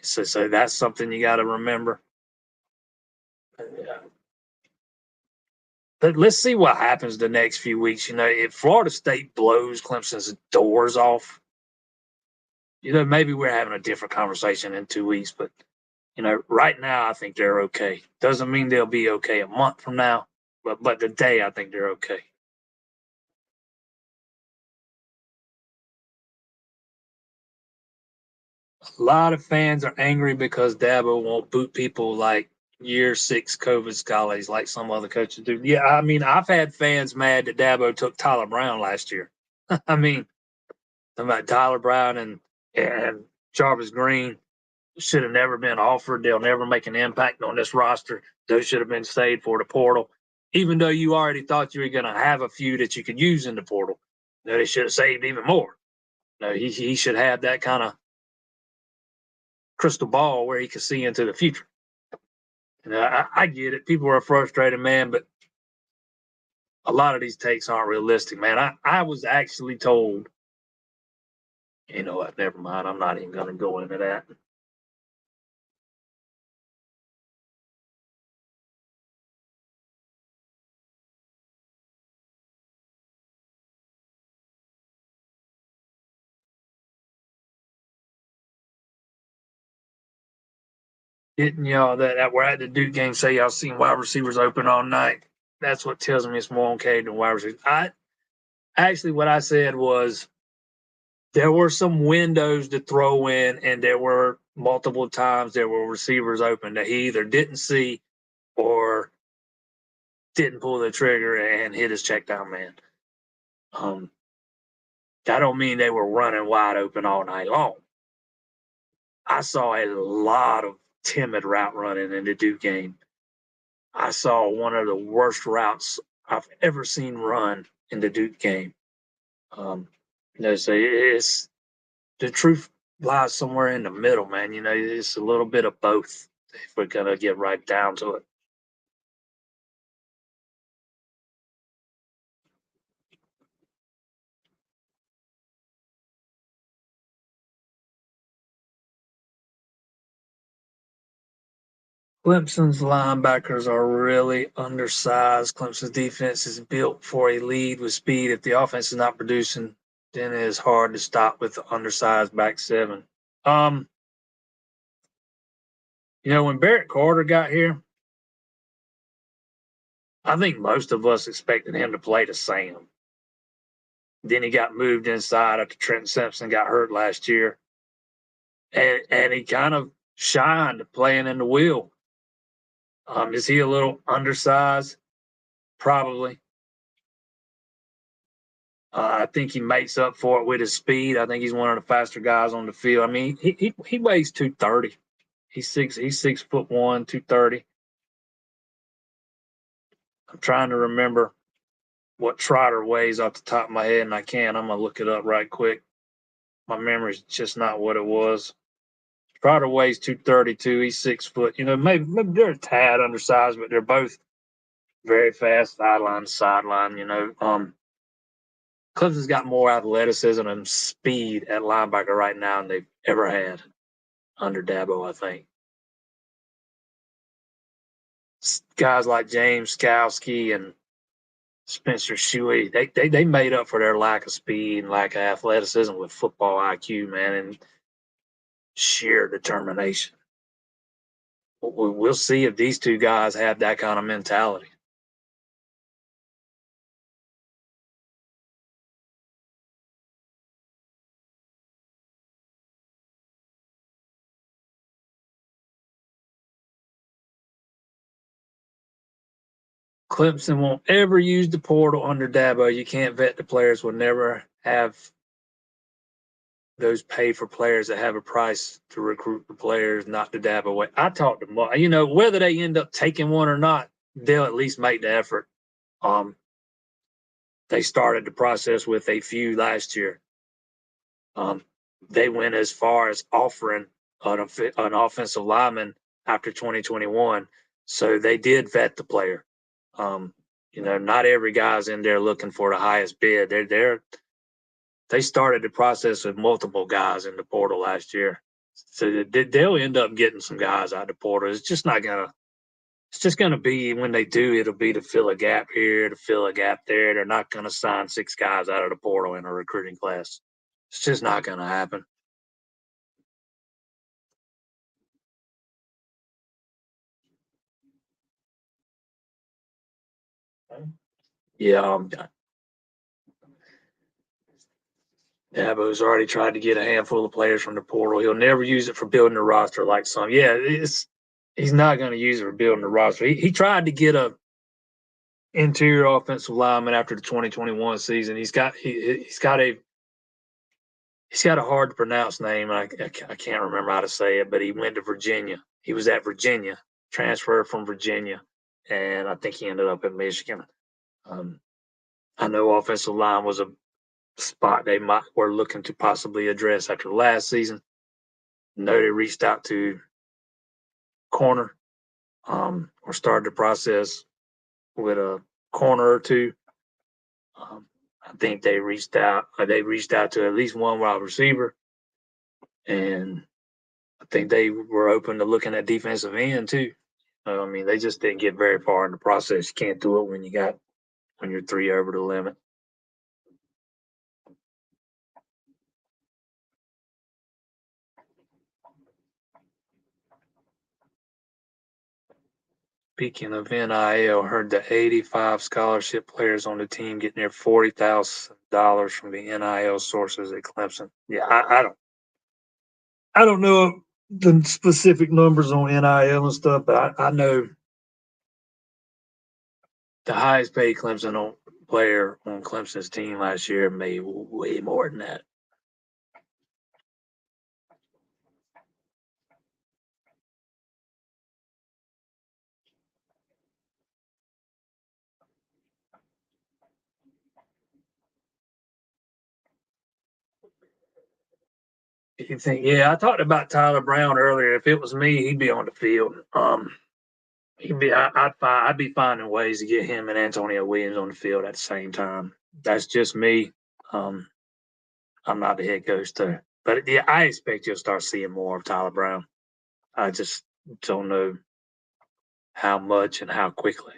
So that's something you got to remember. But let's see what happens the next few weeks. If Florida State blows Clemson's doors off, maybe we're having a different conversation in 2 weeks. But, right now, I think they're okay. Doesn't mean they'll be okay a month from now, but today, I think they're okay. A lot of fans are angry because Dabo won't boot people like year 6 COVID scholars like some other coaches do. Yeah, I mean, I've had fans mad that Dabo took Tyler Brown last year. I mean, about Tyler Brown and Jarvis Green should have never been offered. They'll never make an impact on this roster. Those should have been saved for the portal, even though you already thought you were going to have a few that you could use in the portal. They should have saved even more. He should have that kind of crystal ball where he could see into the future. I get it. People are frustrated, man, but a lot of these takes aren't realistic, man. I was actually told, you know what, never mind. I'm not even going to go into that. Didn't y'all that we're at the Duke game say y'all seen wide receivers open all night? That's what tells me it's more okay than wide receivers. Actually, what I said was there were some windows to throw in, and there were multiple times there were receivers open that he either didn't see or didn't pull the trigger and hit his check down man. That don't mean they were running wide open all night long. I saw a lot of timid route running in the Duke game. I saw one of the worst routes I've ever seen run in the Duke game. So it's the truth lies somewhere in the middle, man. It's a little bit of both if we're gonna get right down to it. Clemson's linebackers are really undersized. Clemson's defense is built for a lead with speed. If the offense is not producing, then it is hard to stop with the undersized back seven. When Barrett Carter got here, I think most of us expected him to play the same. Then he got moved inside after Trent Simpson got hurt last year. And he kind of shined playing in the wheel. Is he a little undersized? Probably. I think he makes up for it with his speed. I think he's one of the faster guys on the field. I mean, he weighs 230. He's 6'1", 230. I'm trying to remember what Trotter weighs off the top of my head, and I can't. I'm gonna look it up right quick. My memory's just not what it was. Trotter weighs 232. He's 6 foot. Maybe they're a tad undersized, but they're both very fast, sideline to sideline. Clemson's got more athleticism and speed at linebacker right now than they've ever had under Dabo, I think. Guys like James Skowski and Spencer Shuey, they made up for their lack of speed and lack of athleticism with football IQ, man, and sheer determination. We'll see if these two guys have that kind of mentality. Clemson won't ever use the portal under Dabo. You can't vet the players. Will never have those pay for players that have a price to recruit the players, not the Dabo way. I talked to them, whether they end up taking one or not, they'll at least make the effort. They started the process with a few last year. They went as far as offering an offensive lineman after 2021. So they did vet the player. Not every guy's in there looking for the highest bid. They started the process with multiple guys in the portal last year. So they'll end up getting some guys out of the portal. It's just gonna be, when they do, it'll be to fill a gap here, to fill a gap there. They're not gonna sign 6 guys out of the portal in a recruiting class. It's just not gonna happen. Yeah, Dabo's already tried to get a handful of players from the portal. He'll never use it for building a roster like some. Yeah, he's not going to use it for building a roster. He tried to get a interior offensive lineman after the 2021 season. He's got a hard to pronounce name. I can't remember how to say it, but he went to Virginia. He was at Virginia, transferred from Virginia, and I think he ended up at Michigan. I know offensive line was a spot they were looking to possibly address after last season. I know they reached out to corner, or started the process with a corner or two. I think they reached out to at least one wide receiver, and I think they were open to looking at defensive end too. They just didn't get very far in the process. You can't do it when you're 3 over the limit. Speaking of NIL, heard the 85 scholarship players on the team getting their $40,000 from the NIL sources at Clemson. Yeah, I don't know the specific numbers on NIL and stuff, but I know the highest paid Clemson player on Clemson's team last year made way more than that. You think? Yeah, I talked about Tyler Brown earlier. If it was me, he'd be on the field. I'd be finding ways to get him and Antonio Williams on the field at the same time. That's just me. I'm not the head coach there, but yeah, I expect you'll start seeing more of Tyler Brown. I just don't know how much and how quickly.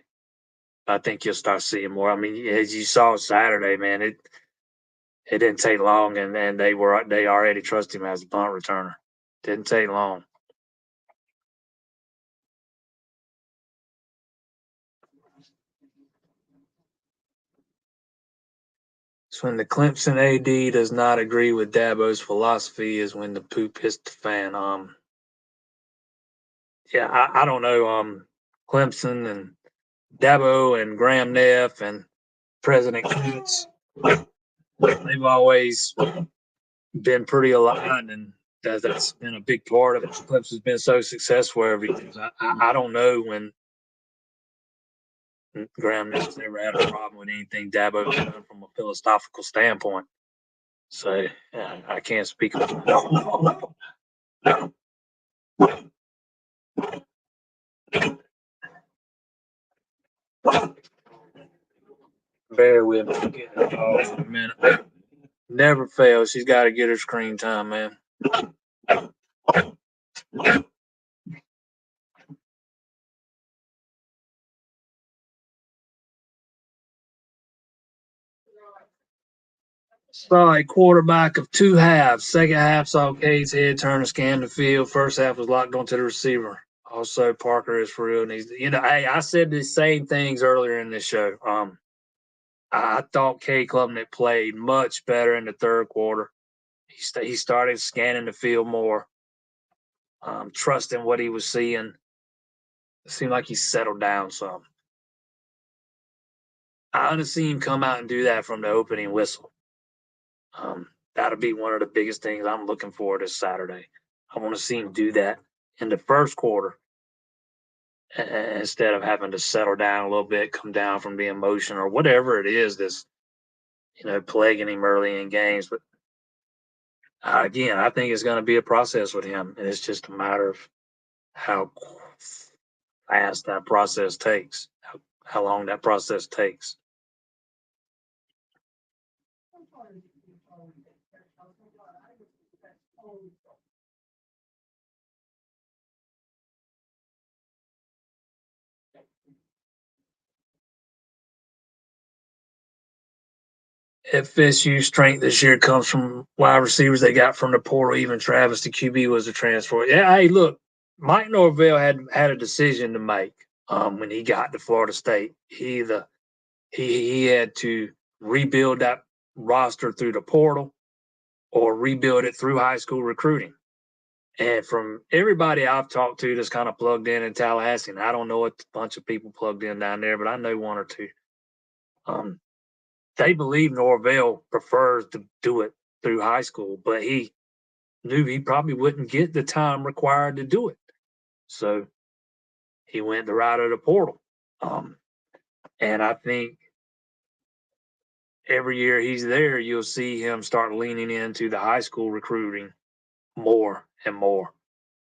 I think you'll start seeing more. As you saw Saturday, man, it didn't take long, and they already trust him as a punt returner. Didn't take long. It's when the Clemson AD does not agree with Dabo's philosophy is when the poop hits the fan. I don't know. Clemson and Dabo and Graham Neff and President Kuntz, they've always been pretty aligned, and that's been a big part of it. Clemson's been so successful every year. I don't know when Graham Neff's never had a problem with anything Dabo's done from a philosophical standpoint. So I can't speak about that. Bear with me. For a minute. Never fails. She's got to get her screen time, man. Saw a quarterback of 2 halves. Second half saw Cade's head turn and scan the field. First half was locked onto the receiver. Also, Parker is for real. Hey, I said the same things earlier in this show. I thought Cade Klubnik played much better in the third quarter. He started scanning the field more, trusting what he was seeing. It seemed like he settled down some. I want to see him come out and do that from the opening whistle. That'll be one of the biggest things I'm looking for this Saturday. I want to see him do that in the first quarter instead of having to settle down a little bit, come down from the emotion or whatever it is that's plaguing him early in games. But again, I think it's going to be a process with him, and it's just a matter of how fast that process takes, how long that process takes. FSU strength this year comes from wide receivers they got from the portal. Even Travis, the QB, was a transfer. Yeah, hey, look, Mike Norvell had a decision to make when he got to Florida State. He had to rebuild that roster through the portal or rebuild it through high school recruiting. And from everybody I've talked to that's kind of plugged in Tallahassee, and I don't know a bunch of people plugged in down there, but I know one or two. They believe Norvell prefers to do it through high school, but he knew he probably wouldn't get the time required to do it. So he went the route of the portal. And I think every year he's there, you'll see him start leaning into the high school recruiting more and more.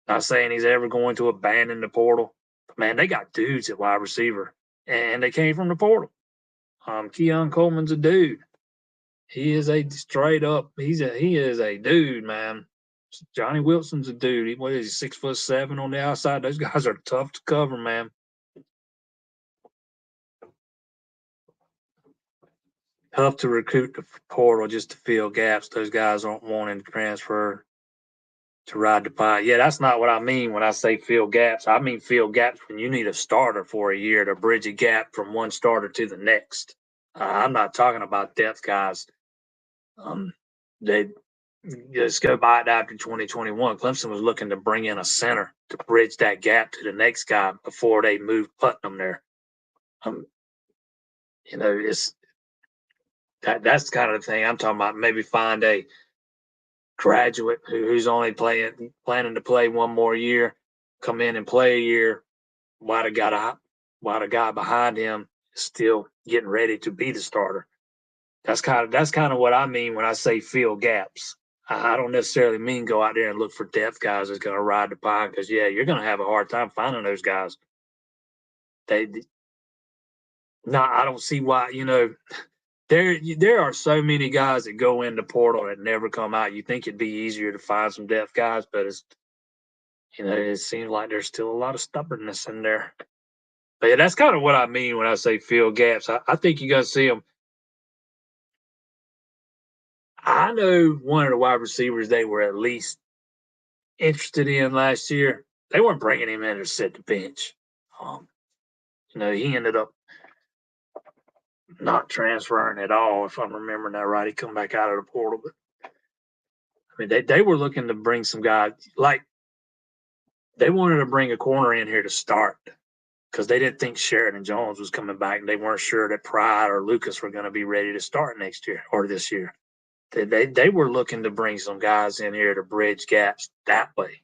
Not saying he's ever going to abandon the portal. But man, they got dudes at wide receiver, and they came from the portal. Keon Coleman's a dude. He is a straight up. He is a dude, man. Johnny Wilson's a dude. What is he, 6'7" on the outside? Those guys are tough to cover, man. Tough to recruit the portal just to fill gaps. Those guys aren't wanting to transfer to ride the pie. Yeah, that's not what I mean when I say fill gaps. I mean fill gaps when you need a starter for a year to bridge a gap from one starter to the next. I'm not talking about depth guys. They just go by it after 2021. Clemson was looking to bring in a center to bridge that gap to the next guy before they moved Putnam there. It's that's kind of the thing I'm talking about. Maybe find a graduate who's only planning to play one more year, come in and play a year while the guy behind him is still getting ready to be the starter. That's kind of what I mean when I say fill gaps. I don't necessarily mean go out there and look for depth guys that's going to ride the pine because you're going to have a hard time finding those guys. I don't see why. There are so many guys that go in the portal that never come out. You think it'd be easier to find some depth guys, but it seems like there's still a lot of stubbornness in there. But yeah, that's kind of what I mean when I say fill gaps. I think you're going to see them. I know one of the wide receivers they were at least interested in last year. They weren't bringing him in to sit the bench. He ended up not transferring at all, if I'm remembering that right. He come back out of the portal, but I mean they were looking to bring some guys like they wanted to bring a corner in here to start because they didn't think Sheridan Jones was coming back, and they weren't sure that Pride or Lucas were going to be ready to start next year or this year. They were looking to bring some guys in here to bridge gaps that way.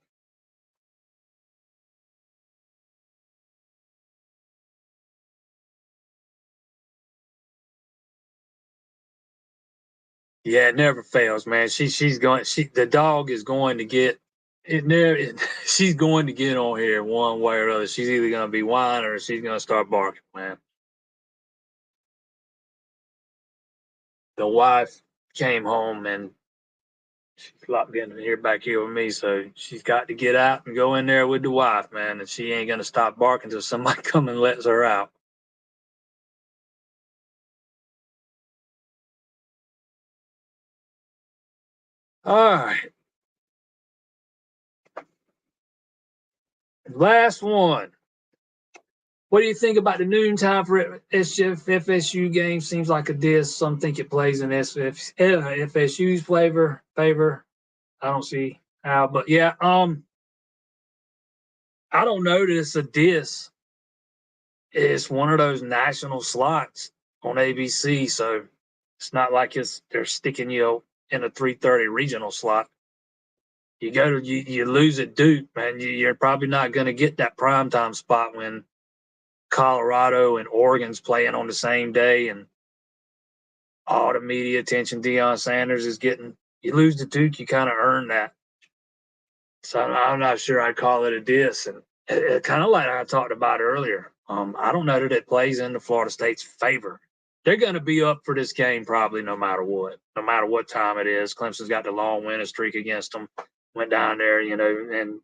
Yeah, it never fails, man. The dog is going to get it. Never, she's going to get on here one way or other. She's either going to be whining or she's going to start barking, man. The wife came home and she's locked in here back here with me, so she's got to get out and go in there with the wife, man. And she ain't going to stop barking until somebody come and lets her out. All right. Last one. What do you think about the noontime for FSU game? Seems like a diss. Some think it plays in FSU's favor. I don't see how, but yeah. I don't know that it's a diss. It's one of those national slots. on ABC, so it's not like they're sticking you in a 3:30 regional slot. You lose at Duke, man. You're probably not going to get that primetime spot when Colorado and Oregon's playing on the same day, and all the media attention Deion Sanders is getting. You lose to Duke, you kind of earn that. So I'm not sure I'd call it a diss, and kind of like I talked about earlier. I don't know that it plays into Florida State's favor. They're going to be up for this game probably no matter what time it is. Clemson's got the long winning streak against them. Went down there, and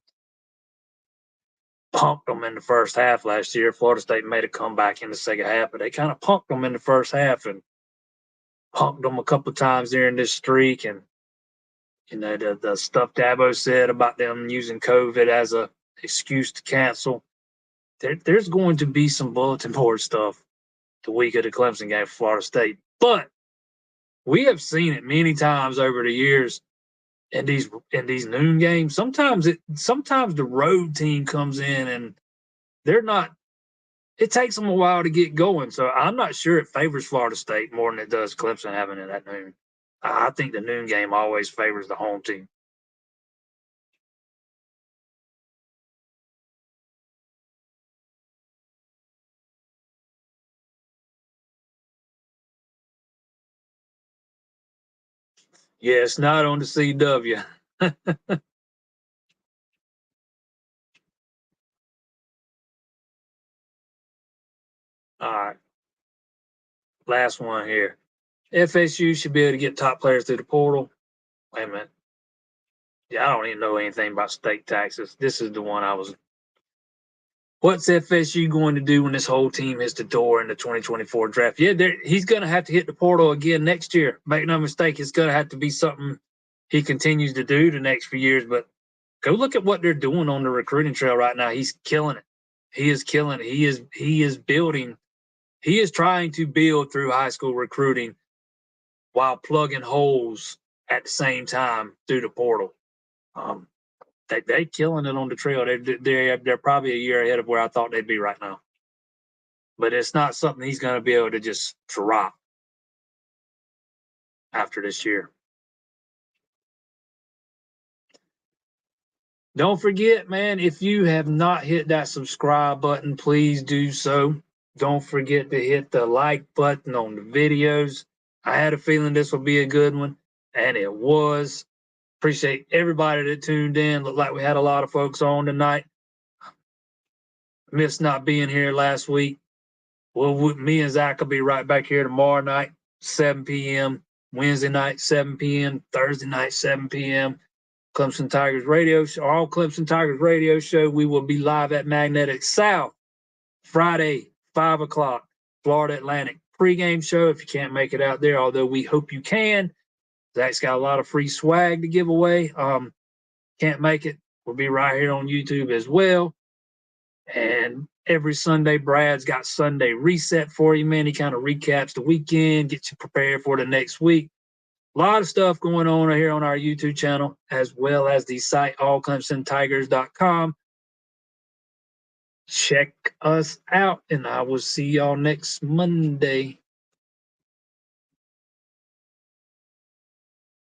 pumped them in the first half last year. Florida State made a comeback in the second half, but they kind of pumped them in the first half and pumped them a couple times during this streak. And the stuff Dabo said about them using COVID as a excuse to cancel. There's going to be some bulletin board stuff the week of the Clemson game for Florida State, but we have seen it many times over the years in these noon games. Sometimes the road team comes in and they're not. It takes them a while to get going, so I'm not sure it favors Florida State more than it does Clemson having it at noon. I think the noon game always favors the home team. Yeah, it's not on the CW. All right. Last one here. FSU should be able to get top players through the portal. Wait a minute. Yeah, I don't even know anything about state taxes. This is the one I was. What's FSU going to do when this whole team hits the door in the 2024 draft? Yeah, he's going to have to hit the portal again next year. Make no mistake, it's going to have to be something he continues to do the next few years. But go look at what they're doing on the recruiting trail right now. He's killing it. He is killing it. He is building. He is trying to build through high school recruiting while plugging holes at the same time through the portal. They killing it on the trail. They're probably a year ahead of where I thought they'd be right now. But it's not something he's going to be able to just drop after this year. Don't forget, man, if you have not hit that subscribe button, please do so. Don't forget to hit the like button on the videos. I had a feeling this would be a good one, and it was. Appreciate everybody that tuned in. Looked like we had a lot of folks on tonight. Missed not being here last week. Well, me and Zach will be right back here tomorrow night, 7 p.m. Wednesday night, 7 p.m. Thursday night, 7 p.m. Clemson Tigers radio show, all Clemson Tigers radio show. We will be live at Magnetic South Friday, 5 o'clock, Florida Atlantic pregame show. If you can't make it out there, although we hope you can. Zach's got a lot of free swag to give away. Can't make it. We'll be right here on YouTube as well. And every Sunday, Brad's got Sunday Reset for you, man. He kind of recaps the weekend, gets you prepared for the next week. A lot of stuff going on here on our YouTube channel, as well as the site, allclemsontigers.com. Check us out, and I will see y'all next Monday.